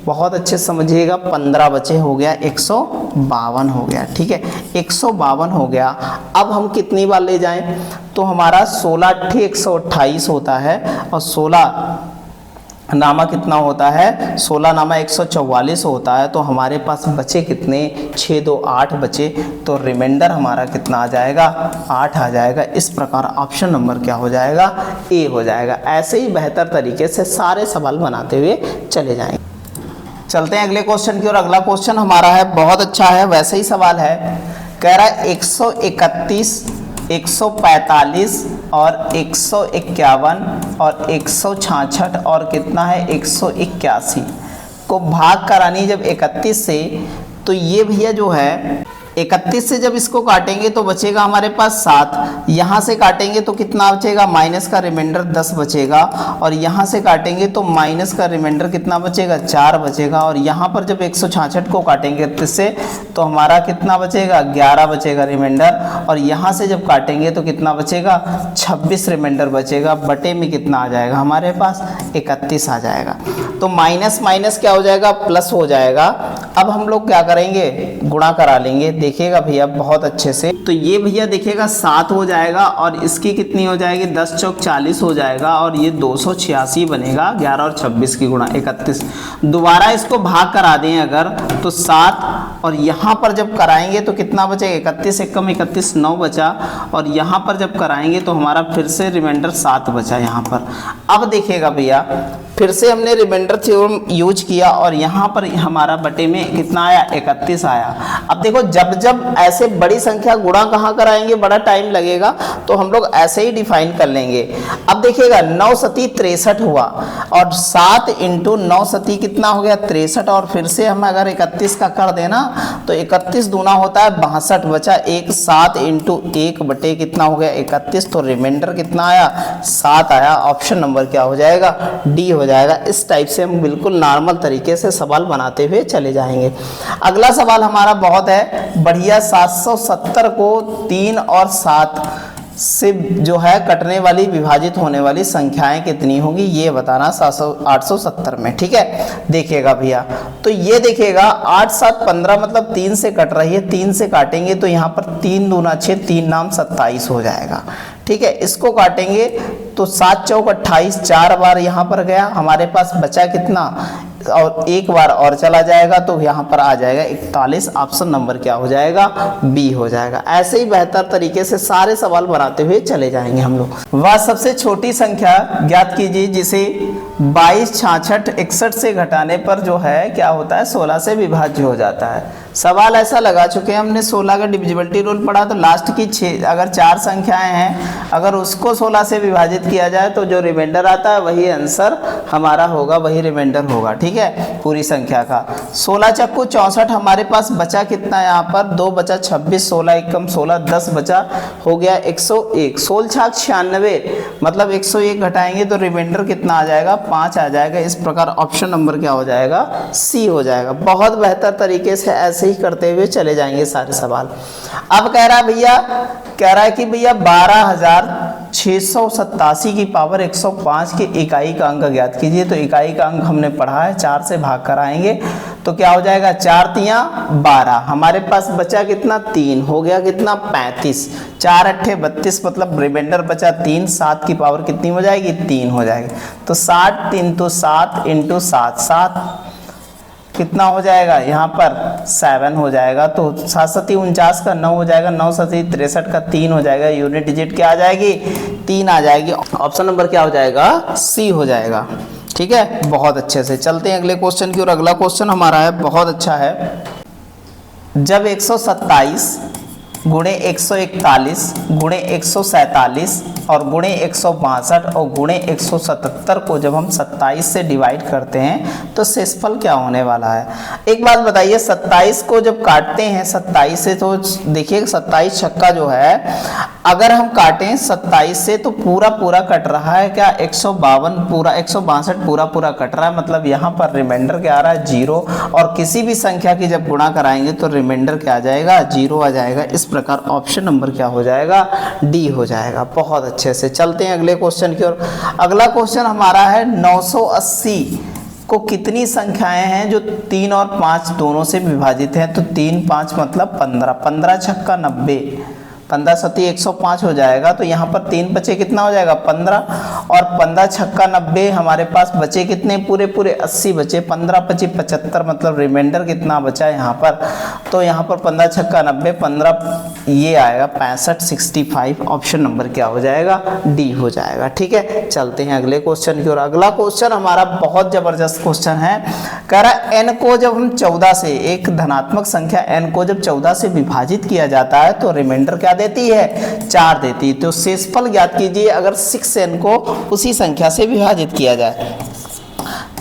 बहुत अच्छे समझिएगा 15 बचे, हो गया 152 हो गया। ठीक है, 152 हो गया। अब हम कितनी बार ले जाएं, तो हमारा 16 8 128 होता है, और 16 नामा कितना होता है, 16 नामा 144 होता है। तो हमारे पास बचे कितने 6 2 8 बचे, तो रिमाइंडर हमारा कितना आ जाएगा 8 आ जाएगा। इस प्रकार ऑप्शन नंबर क्या हो जाएगा, ए हो जाएगा। ऐसे ही बेहतर तरीके से सारे सवाल बनाते हुए चले जाएंगे। चलते हैं अगले क्वेश्चन की ओर। अगला क्वेश्चन हमारा है बहुत अच्छा है, वैसे ही सवाल है। कह रहा है 131 145 और 151 और 166 और कितना है 181 को भाग करानी जब 31 से, तो ये भैया जो है 31 से जब इसको काटेंगे तो बचेगा हमारे पास 7, यहाँ से काटेंगे तो कितना बचेगा, माइनस का रिमाइंडर 10 बचेगा, और यहाँ से काटेंगे तो माइनस का रिमाइंडर कितना बचेगा, 4 बचेगा, और यहाँ पर जब 166 को काटेंगे 31 से तो हमारा कितना बचेगा, 11 बचेगा रिमाइंडर, और यहाँ से जब काटेंगे तो कितना बचेगा, 26 रिमाइंडर बचेगा, बटे में कितना आ जाएगा हमारे पास, 31 आ जाएगा। तो माइनस माइनस क्या हो जाएगा, प्लस हो जाएगा। अब हम लोग क्या करेंगे, गुणा करा लेंगे, देखिएगा भैया बहुत अच्छे से। तो ये भैया देखिएगा 7 हो जाएगा, और इसकी कितनी हो जाएगी, 10 चौक 40 हो जाएगा, और ये 286 बनेगा। 11 और 26 की गुणा 31। दोबारा इसको भाग करा दें अगर तो 7, और यहाँ पर जब कराएंगे तो कितना बचेगा, 31 एकम 31, 9 बचा, और यहाँ पर जब कराएंगे तो हमारा फिर से रिमाइंडर 7 बचा यहाँ पर। अब देखिएगा भैया फिर से हमने रिमाइंडर थ्योरम यूज किया, और यहाँ पर हमारा बटे में कितना आया, 31 आया। अब देखो जब जब ऐसे बड़ी संख्या गुणा कहाँ कराएंगे, बड़ा टाइम लगेगा, तो हम लोग ऐसे ही डिफाइन कर लेंगे। अब देखिएगा 9 सती 63 हुआ, और 7 इंटू 9 सती कितना हो गया, 63, और फिर से हम अगर 31 का कर देना तो 31 दूना होता है 62, बचा 1, 7 इंटू 1 बटे कितना हो गया, 31, तो रिमाइंडर कितना आया, 7 आया। ऑप्शन नंबर क्या हो जाएगा, डी हो जाएगा। इस टाइप से हम बिल्कुल नॉर्मल तरीके से सवाल बनाते हुए चले जाएंगे। अगला सवाल हमारा बहुत है बढ़िया, 770 को 3 और 7 से जो है कटने वाली विभाजित होने वाली संख्याएं कितनी होंगी, ये बताना 870 में। ठीक है, देखिएगा भैया, तो ये देखिएगा 8 7 15 मतलब 3 से कट रही है, 3 से काटेंगे तो यहाँ पर 3 दूना 6, 3 नाम 27 हो जाएगा। ठीक है, इसको काटेंगे तो 7 चौक 28, 4 बार यहाँ पर गया, हमारे पास बचा कितना, और एक बार और चला जाएगा तो यहाँ पर आ जाएगा 41। ऑप्शन नंबर क्या हो जाएगा, बी हो जाएगा। ऐसे ही बेहतर तरीके से सारे सवाल बनाते हुए चले जाएंगे हम लोग। वह सबसे छोटी संख्या ज्ञात कीजिए जिसे 22, 66, 61 से घटाने पर जो है क्या होता है, 16 से विभाज्य हो जाता है। सवाल ऐसा लगा चुके हैं हमने, 16 का डिविजिबिलिटी रूल पढ़ा, तो लास्ट की 6 अगर 4 संख्याएं हैं, अगर उसको 16 से विभाजित किया जाए तो जो रिमाइंडर आता है वही आंसर हमारा होगा, वही रिमाइंडर होगा। ठीक है, पूरी संख्या का 16 चक्कू 64, हमारे पास बचा कितना, यहाँ पर 2 बचा 26, 16 एकम 16, 10 बचा, हो गया 101। 16 छाक 96 मतलब 101 घटाएंगे तो रिमाइंडर कितना आ जाएगा, 5 आ जाएगा। इस प्रकार ऑप्शन नंबर क्या हो जाएगा, सी हो जाएगा। बहुत बेहतर तरीके से ऐसे ही करते हुए चले जाएंगे सारे सवाल। अब कह रहा है कि भैया 12,687 की पावर 105 के इकाई का अंक ज्ञात कीजिए। तो इकाई का अंक हमने पढ़ा है, 4 से भाग कराएंगे तो क्या हो जाएगा, 4 तियां 12, हमारे पास बचा कितना, 3, हो गया कितना 35, 4 अट्ठे 32 मतलब रिमाइंडर बचा 3, 7 की पावर कितनी हो जाएगी, 3 हो जाएगी। तो 60 इंटू 7 इंटू 7, 7 कितना हो जाएगा, यहाँ पर 7 हो जाएगा। तो 7 सती 49 का 9 हो जाएगा, 9 सती 63 का 3 हो जाएगा, यूनिट डिजिट क्या आ जाएगी, 3 आ जाएगी। ऑप्शन नंबर क्या हो जाएगा, सी हो जाएगा। ठीक है, बहुत अच्छे से चलते हैं अगले क्वेश्चन की ओर। अगला क्वेश्चन हमारा है बहुत अच्छा है। जब 127 गुणे 141 गुणे 147 और गुणे 162 और गुणे 177 को जब हम 27 से डिवाइड करते हैं तो शेषफल क्या होने वाला है। एक बात बताइए, 27 को जब काटते हैं 27 से तो देखिए 27 छक्का जो है, अगर हम काटें 27 से तो पूरा पूरा कट रहा है क्या, 152 पूरा, 162 पूरा पूरा कट रहा है, मतलब यहाँ पर रिमाइंडर क्या आ रहा है, 0। और किसी भी संख्या की जब गुणा कराएंगे तो रिमाइंडर क्या आ जाएगा, 0 आ जाएगा। इस प्रकार ऑप्शन नंबर क्या हो जाएगा, डी हो जाएगा। बहुत अच्छे से चलते हैं अगले क्वेश्चन की ओर। अगला क्वेश्चन हमारा है 980 को कितनी संख्याएं हैं जो 3 और 5 दोनों से विभाजित हैं। तो 3 5 मतलब 15, 15 छक्का 90, 15 सती 105 हो जाएगा। तो यहाँ पर 3 बचे कितना हो जाएगा, 15, और 15 छक्का 90 हमारे पास बचे कितने, पूरे पूरे 80 बचे, 15 25 75 मतलब रिमाइंडर कितना बचा यहाँ पर। तो यहाँ पर 15 छक्का 90, 15 ये आएगा 65 65। ऑप्शन नंबर क्या हो जाएगा, डी हो जाएगा। ठीक है, चलते हैं अगले क्वेश्चन की ओर। अगला क्वेश्चन हमारा बहुत जबरदस्त क्वेश्चन है। कह रहा है n को जब हम 14 से, एक धनात्मक संख्या n को जब 14 से विभाजित किया जाता है तो रिमाइंडर क्या देती है, 4 देती है। तो शेषफल ज्ञात कीजिए अगर 6n को उसी संख्या से विभाजित किया जाए।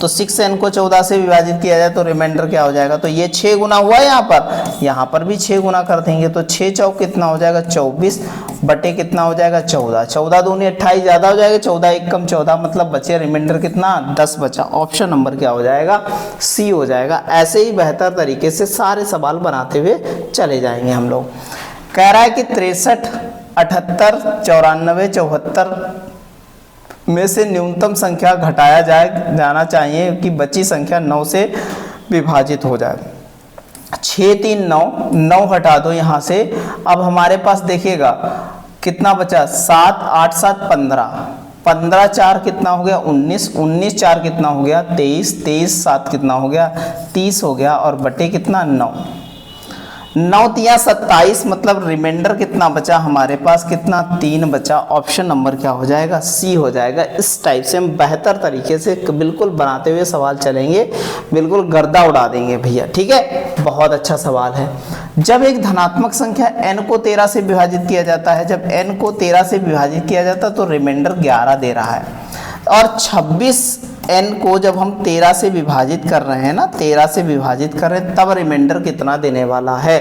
तो 6n को 14 से विभाजित किया जाए तो रिमाइंडर क्या हो जाएगा, तो ये 6 गुना हुआ यहाँ पर भी 6 गुना कर देंगे तो 6 चौक कितना हो जाएगा 24 बटे कितना हो जाएगा 14, 14 दूनी 28 ज़्यादा हो जाएगा, 14 एक कम 14 मतलब बचे रिमाइंडर कितना 10 बचा। ऑप्शन नंबर क्या हो जाएगा, सी हो जाएगा। ऐसे ही बेहतर तरीके से सारे सवाल बनाते हुए चले जाएंगे हम लोग। कह रहा है कि 63, 78, 94, 74 में से न्यूनतम संख्या घटाया जाना चाहिए कि बची संख्या 9 से विभाजित हो जाए। 6, 3, 9, 9 हटा दो यहाँ से। अब हमारे पास देखिएगा कितना बचा 7, 8, 7, 15, 15 4 कितना हो गया 19, 19 4 कितना हो गया 23, 23 7 कितना हो गया 30 हो गया और बटे कितना 9, 9 तिया 27 मतलब रिमाइंडर कितना बचा हमारे पास कितना 3 बचा। ऑप्शन नंबर क्या हो जाएगा, सी हो जाएगा। इस टाइप से हम बेहतर तरीके से बिल्कुल बनाते हुए सवाल चलेंगे, बिल्कुल गर्दा उड़ा देंगे भैया, ठीक है। बहुत अच्छा सवाल है। जब एक धनात्मक संख्या n को 13 से विभाजित किया जाता है, जब n को 13 से विभाजित किया जाता है तो रिमाइंडर 11 दे रहा है, और 26n को जब हम 13 से विभाजित कर रहे हैं ना, 13 से विभाजित कर रहे हैं तब रिमाइंडर कितना देने वाला है।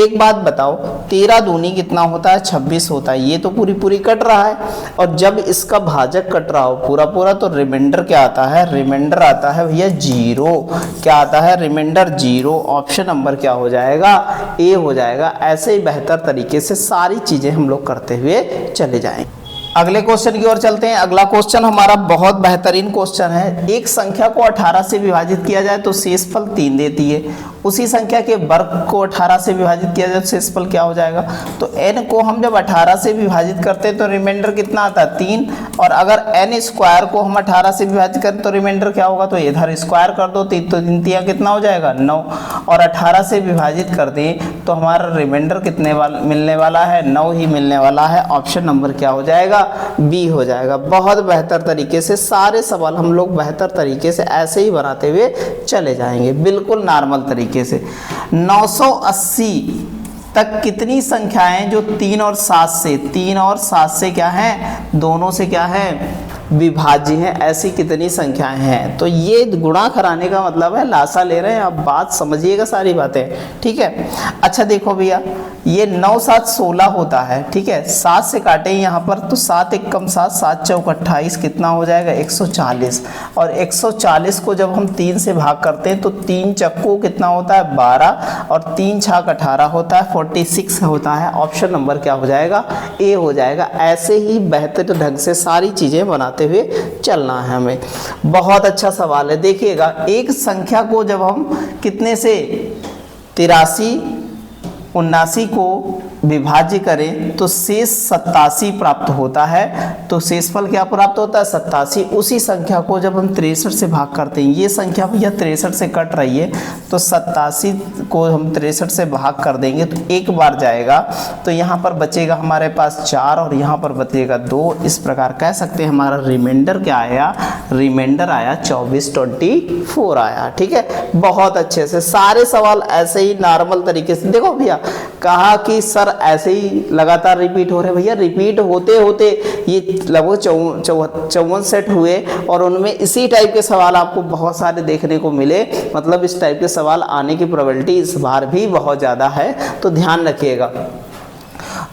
एक बात बताओ 13 दूनी कितना होता है 26 होता है, ये तो पूरी कट रहा है, और जब इसका भाजक कट रहा हो पूरा तो रिमाइंडर क्या आता है, रिमाइंडर आता है भैया 0। क्या आता है, रिमाइंडर 0। ऑप्शन नंबर क्या हो जाएगा, ए हो जाएगा। ऐसे ही बेहतर तरीके से सारी चीजें हम लोग करते हुए चले जाएंगे। अगले क्वेश्चन की ओर चलते हैं। अगला क्वेश्चन हमारा बहुत बेहतरीन क्वेश्चन है। एक संख्या को 18 से विभाजित किया जाए तो शेषफल 3 देती है, उसी संख्या के वर्ग को 18 से विभाजित किया जाए तो शेषफल क्या हो जाएगा। तो n को हम जब 18 से विभाजित करते हैं तो रिमाइंडर कितना आता है 3, और अगर n स्क्वायर को हम 18 से विभाजित करें तो रिमाइंडर क्या होगा, तो इधर स्क्वायर कर दो, तो 3 तिया कितना हो जाएगा 9, और 18 से विभाजित कर दें तो हमारा रिमाइंडर कितने मिलने वाला है, 9 ही मिलने वाला है। ऑप्शन नंबर क्या हो जाएगा, बी हो जाएगा। बहुत बेहतर तरीके से सारे सवाल हम लोग बेहतर तरीके से ऐसे ही बनाते हुए चले जाएंगे, बिल्कुल नॉर्मल तरीके से। 980 तक कितनी संख्याएं जो 3 और 7 से क्या है, दोनों से क्या है विभाज्य हैं, ऐसी कितनी संख्याएं हैं। तो ये गुणा कराने का मतलब है लासा ले रहे हैं, आप बात समझिएगा सारी बातें, ठीक है। अच्छा देखो भैया ये 9 7 16 होता है, ठीक है। 7 से काटे यहाँ पर तो 7 एक कम 7, 7 चौक 28 कितना हो जाएगा 140, और 140 को जब हम 3 से भाग करते हैं तो 3 चक्कू कितना होता है 12, और 3 छाक 18 होता है 46 होता है। ऑप्शन नंबर क्या हो जाएगा, ए हो जाएगा। ऐसे ही बेहतर ढंग से सारी चीजें बनाते हुए चलना है हमें। बहुत अच्छा सवाल है, देखिएगा एक संख्या को जब हम कितने से 83 79 को विभाज्य करें तो शेष 87 प्राप्त होता है। तो शेषफल क्या प्राप्त होता है 87। उसी संख्या को जब हम 63 से भाग करते हैं, ये संख्या भैया 63 से कट रही है तो 87 को हम 63 से भाग कर देंगे तो एक बार जाएगा, तो यहाँ पर बचेगा हमारे पास 4 और यहाँ पर बचेगा 2। इस प्रकार कह सकते हैं हमारा रिमाइंडर क्या आया, रिमाइंडर आया 24 आया, ठीक है। बहुत अच्छे से सारे सवाल ऐसे ही नॉर्मल तरीके से देखो भैया, कहा कि सर ऐसे ही लगातार रिपीट हो रहे, भैया रिपीट होते होते ये लगभग 54 सेट हुए और उनमें इसी टाइप के सवाल आपको बहुत सारे देखने को मिले। मतलब इस टाइप के सवाल आने की प्रोबेबिलिटी इस बार भी बहुत ज़्यादा है, तो ध्यान रखिएगा।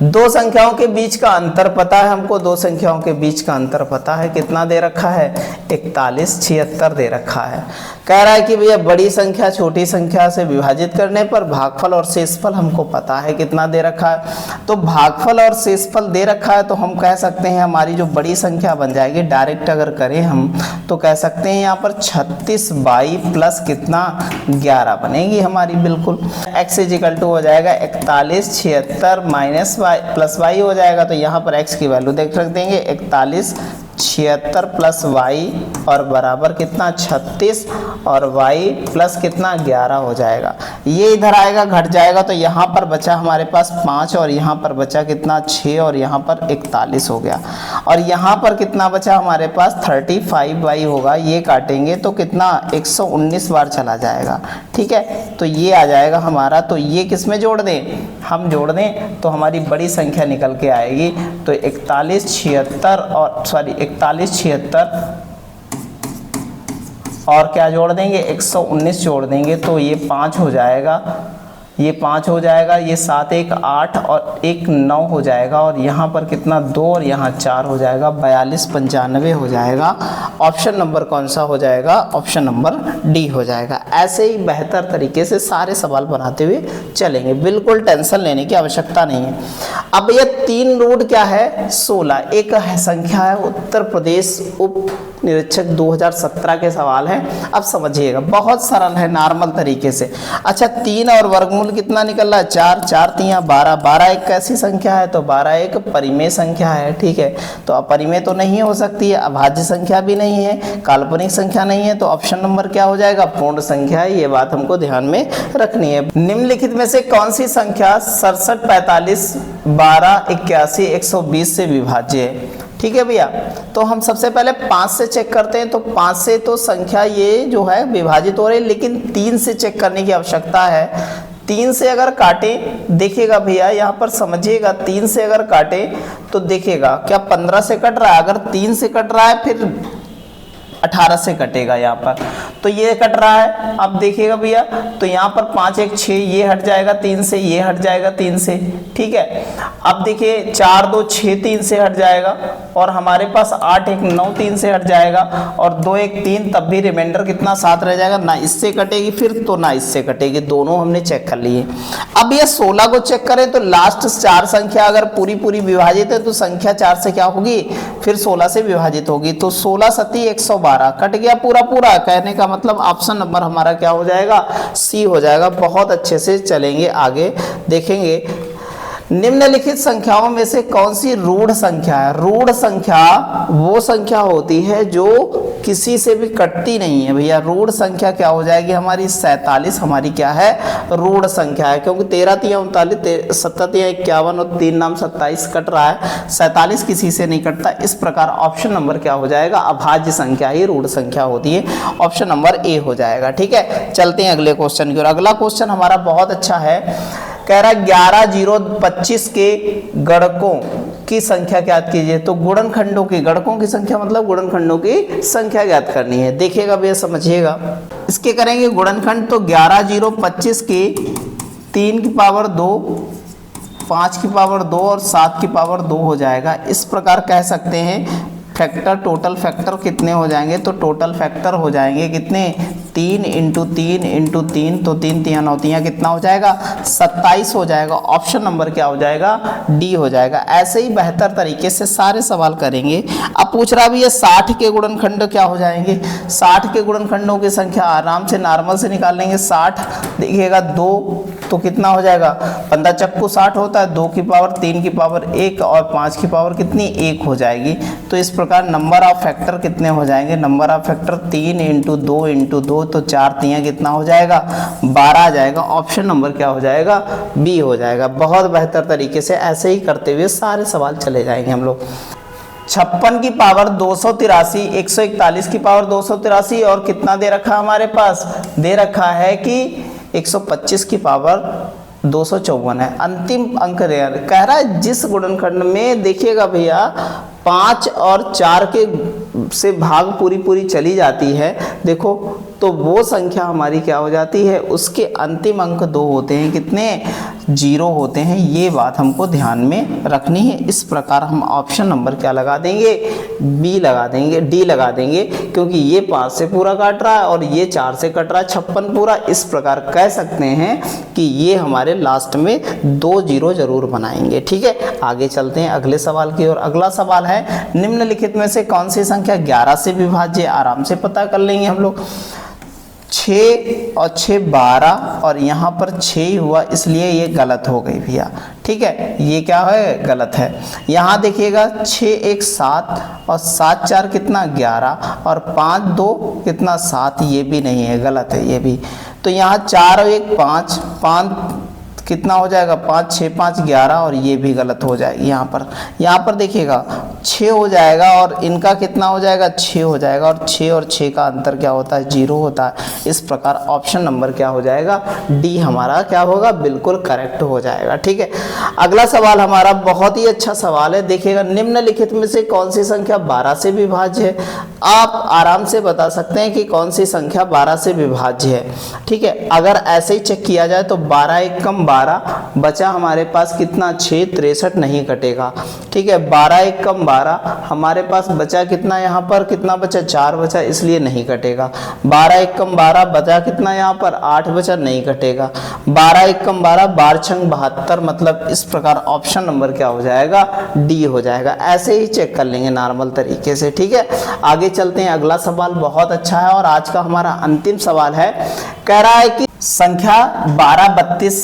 दो संख्याओं के बीच का अंतर पता है हमको, दो संख्याओं के बीच का अंतर पता है, कितना दे रखा है 41 76 दे रखा है। कह रहा है कि भैया बड़ी संख्या छोटी संख्या से विभाजित करने पर भागफल और शेषफल हमको पता है कितना दे रखा है। तो भागफल और शेषफल दे रखा है तो हम कह सकते हैं हमारी जो बड़ी संख्या बन जाएगी, डायरेक्ट अगर करें हम तो कह सकते हैं यहाँ पर 36/22 प्लस कितना 11 बनेगी हमारी बिल्कुल। x = हो जाएगा 41 76 माइनस y प्लस y हो जाएगा, तो यहाँ पर x की वैल्यू देख रख देंगे 41 76 प्लस y और बराबर कितना 36 और y प्लस कितना 11 हो जाएगा। ये इधर आएगा घट जाएगा, तो यहाँ पर बचा हमारे पास 5 और यहाँ पर बचा कितना 6 और यहाँ पर 41 हो गया। और यहाँ पर कितना बचा हमारे पास 35y होगा, ये काटेंगे तो कितना 119 बार चला जाएगा, ठीक है। तो ये आ जाएगा हमारा, तो ये किस में जोड़ दें, हम जोड़ दें तो हमारी बड़ी संख्या निकल के आएगी। तो 41 76 और 41 76 और क्या जोड़ देंगे 119 जोड़ देंगे तो ये 5 हो जाएगा, ये 5 हो जाएगा, ये 7 1 8 और 1 9 हो जाएगा, और यहाँ पर कितना 2 और यहाँ 4 हो जाएगा, 42 95 हो जाएगा। ऑप्शन नंबर कौन सा हो जाएगा? ऑप्शन नंबर डी हो जाएगा। ऐसे ही बेहतर तरीके से सारे सवाल बनाते हुए चलेंगे, बिल्कुल टेंशन लेने की आवश्यकता नहीं है। अब ये 3 रूट क्या है? 16। एक संख्या है उत्तर प्रदेश उप निरीक्षक 2017 के सवाल है। अब समझिएगा, बहुत सरल है, नॉर्मल तरीके से। अच्छा, 3 और वर्गमूल कितना निकल रहा है? 4 4 3 12। 12 एक कैसी संख्या है? तो 12 एक परिमेय संख्या है, ठीक है। तो अपरिमेय तो नहीं हो सकती है, अभाज्य संख्या भी नहीं है, काल्पनिक संख्या नहीं है, तो ऑप्शन नंबर क्या हो जाएगा? पूर्ण संख्या है। ये बात हमको ध्यान में रखनी है। निम्नलिखित में से कौन सी संख्या 67 45 12 81 120 से विभाज्य है? ठीक है भैया, तो हम सबसे पहले 5 से चेक करते हैं। तो 5 से तो संख्या ये जो है विभाजित हो रही है, लेकिन 3 से चेक करने की आवश्यकता है। 3 से अगर काटें, देखिएगा भैया यहाँ पर समझिएगा, 3 से अगर काटें तो देखिएगा क्या 15 से कट रहा है? अगर 3 से कट रहा है फिर 18 से कटेगा यहाँ पर, तो ये कट रहा है। अब देखिएगा भैया, तो यहाँ पर 5 1 6, ये हट जाएगा 3 से, ये हट जाएगा 3 से, ठीक है। अब देखिए 4 2 6 3 से हट जाएगा, और हमारे पास 8 1 9 3 से हट जाएगा, और 2 1 3, तब भी रिमाइंडर कितना 7 रह जाएगा। ना इससे कटेगी फिर, तो ना इससे कटेगी, दोनों हमने चेक कर लिए। अब ये 16 को चेक करें तो लास्ट 4 संख्या अगर पूरी पूरी विभाजित है तो संख्या 4 से क्या होगी? फिर 16 से विभाजित होगी। तो 16 सती 112 कट गया पूरा पूरा। कहने का मतलब ऑप्शन नंबर हमारा क्या हो जाएगा? सी हो जाएगा। बहुत अच्छे से चलेंगे आगे, देखेंगे निम्नलिखित संख्याओं में से कौन सी रूढ़ संख्या है? रूढ़ संख्या वो संख्या होती है जो किसी से भी कटती नहीं है भैया। रूढ़ संख्या क्या हो जाएगी हमारी? 47 हमारी क्या है? रूढ़ संख्या है, क्योंकि 13 3 39 7 3 51 और 3 नाम 27 कट रहा है, 47 किसी से नहीं कटता। इस प्रकार ऑप्शन नंबर क्या हो जाएगा? अभाज्य संख्या ही रूढ़ संख्या होती है। ऑप्शन नंबर ए हो जाएगा। ठीक है, चलते हैं अगले क्वेश्चन की ओर। अगला क्वेश्चन हमारा बहुत अच्छा है, कह रहा है 11 0 25 के गणकों की संख्या ज्ञात कीजिए। तो गुणनखंडों की, गणकों की संख्या मतलब गुणनखंडों की संख्या ज्ञात करनी है। देखिएगा भैया, समझिएगा, इसके करेंगे गुणनखंड। तो 11 0 25 के 3 की पावर 2, 5 की पावर 2 और 7 की पावर 2 हो जाएगा। इस प्रकार कह सकते हैं। फैक्टर, टोटल फैक्टर कितने हो जाएंगे? तो टोटल फैक्टर हो जाएंगे कितने? 3 × 3 × 3, तो 3 3 9 3 कितना हो जाएगा? 27 हो जाएगा। ऑप्शन नंबर क्या हो जाएगा? डी हो जाएगा। ऐसे ही बेहतर तरीके से सारे सवाल करेंगे। अब पूछ रहा भी है 60 के गुणनखंड क्या हो जाएंगे? 60 के गुणनखंडों की संख्या आराम से नॉर्मल से निकाल लेंगे। 60 देखिएगा 2 तो कितना हो जाएगा? 15 चक्कू 60 होता है, 2 की पावर 3 की पावर 1 और 5 की पावर कितनी? 1 हो जाएगी। तो इस प्रकार नंबर ऑफ फैक्टर कितने हो जाएंगे? नंबर ऑफ फैक्टर 3 × 2 × 2, तो 4 3 कितना हो जाएगा? 12 आ जाएगा। ऑप्शन नंबर क्या हो जाएगा? बी हो जाएगा। बहुत बेहतर तरीके से ऐसे ही करते हुए सारे सवाल चले जाएंगे हम लोग। 56 की पावर 283, 141 की पावर 283 और कितना दे रखा है हमारे पास? दे रखा है कि 125 की पावर 254 है। अंतिम अंक कह रहा है जिस गुणनखंड में, देखिएगा भैया, 5 और 4 के से भाग पूरी पूरी चली जाती है, देखो, तो वो संख्या हमारी क्या हो जाती है? उसके अंतिम अंक 2 होते हैं, कितने? 0 होते हैं। ये बात हमको ध्यान में रखनी है। इस प्रकार हम ऑप्शन नंबर क्या लगा देंगे? बी लगा देंगे, डी लगा देंगे, क्योंकि ये 5 से पूरा काट रहा है और ये 4 से कट रहा है, 56 पूरा। इस प्रकार कह सकते हैं कि ये हमारे लास्ट में 2 0 जरूर बनाएंगे। ठीक है, आगे चलते हैं अगले सवाल की ओर। अगला सवाल है, निम्नलिखित में से कौन सी संख्या 11 से विभाज्य? आराम से पता कर लेंगे हम लोग। 6 और 6 12 और यहाँ पर 6 ही हुआ, इसलिए ये गलत हो गई भैया। ठीक है, ये क्या है? गलत है। यहाँ देखिएगा 6 1 7 और 7 4 कितना? 11 और 5 2 कितना? 7, ये भी नहीं है, गलत है ये भी। तो यहाँ 4 और 1 5, 5 कितना हो जाएगा 5 6 5 11 और ये भी गलत हो जाएगी। यहाँ पर देखिएगा 6 हो जाएगा और इनका कितना हो जाएगा 6 हो जाएगा और 6 और 6 का अंतर क्या होता है 0 होता है। इस प्रकार ऑप्शन नंबर क्या हो जाएगा डी हमारा क्या होगा बिल्कुल करेक्ट हो जाएगा। ठीक है, अगला सवाल हमारा बहुत ही अच्छा सवाल है। देखिएगा निम्नलिखित में से कौन सी संख्या 12 से विभाज्य है। आप आराम से बता सकते हैं कि कौन सी संख्या 12 से विभाज्य है। ठीक है, अगर ऐसे ही चेक किया जाए तो 12 एक कम 12 बचा हमारे पास कितना 6 63 नहीं कटेगा। ठीक है, 12 एक कम 12 हमारे पास बचा कितना, यहाँ पर कितना बचा 4 बचा, इसलिए नहीं कटेगा। 12 एक कम 12 बचा कितना, यहाँ पर 8 बचा, नहीं कटेगा। 12 एक कम 12 12 छंग 72, मतलब इस प्रकार ऑप्शन नंबर क्या हो जाएगा डी हो जाएगा। ऐसे ही चेक कर लेंगे नॉर्मल तरीके से। ठीक है, आगे चलते हैं। अगला सवाल बहुत अच्छा है और आज का हमारा अंतिम सवाल है। कह रहा है कि संख्या 12 32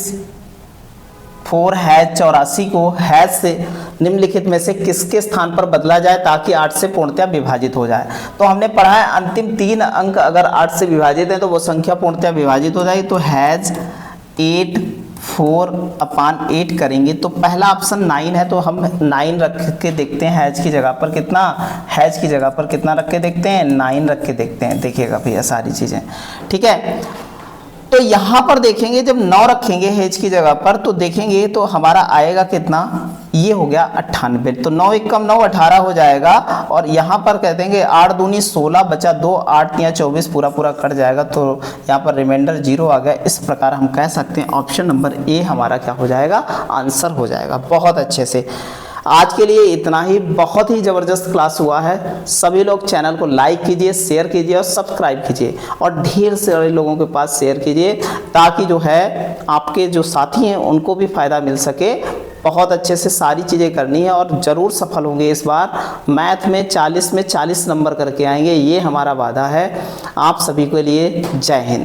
4 हैज 84 को हैज से निम्नलिखित में से किसके स्थान पर बदला जाए ताकि 8 से पूर्णतः विभाजित हो जाए। तो हमने पढ़ा है अंतिम 3 अंक अगर 8 से विभाजित है तो वो संख्या पूर्णतः विभाजित हो जाएगी। तो हैज 8 4/8 करेंगे तो पहला ऑप्शन 9 है, तो हम 9 रख के देखते हैं। हैज की जगह पर कितना, हैज की जगह पर कितना रख के देखते हैं 9 रख के देखते हैं। देखिएगा भैया सारी चीज़ें। ठीक है, तो यहाँ पर देखेंगे जब 9 रखेंगे हेज की जगह पर तो देखेंगे तो हमारा आएगा कितना, ये हो गया 98। तो 9 एक कम 9 18 हो जाएगा और यहाँ पर कह देंगे 8 दूनी 16 बचा 2 8 या 24 पूरा कट जाएगा। तो यहाँ पर रिमाइंडर 0 आ गया। इस प्रकार हम कह सकते हैं ऑप्शन नंबर ए हमारा क्या हो जाएगा आंसर हो जाएगा। बहुत अच्छे से आज के लिए इतना ही। बहुत ही ज़बरदस्त क्लास हुआ है। सभी लोग चैनल को लाइक कीजिए, शेयर कीजिए और सब्सक्राइब कीजिए और ढेर सारे लोगों के पास शेयर कीजिए ताकि जो है आपके जो साथी हैं उनको भी फ़ायदा मिल सके। बहुत अच्छे से सारी चीज़ें करनी है और ज़रूर सफल होंगे इस बार। मैथ में 40 में 40 नंबर करके आएंगे, ये हमारा वादा है। आप सभी के लिए जय हिंद।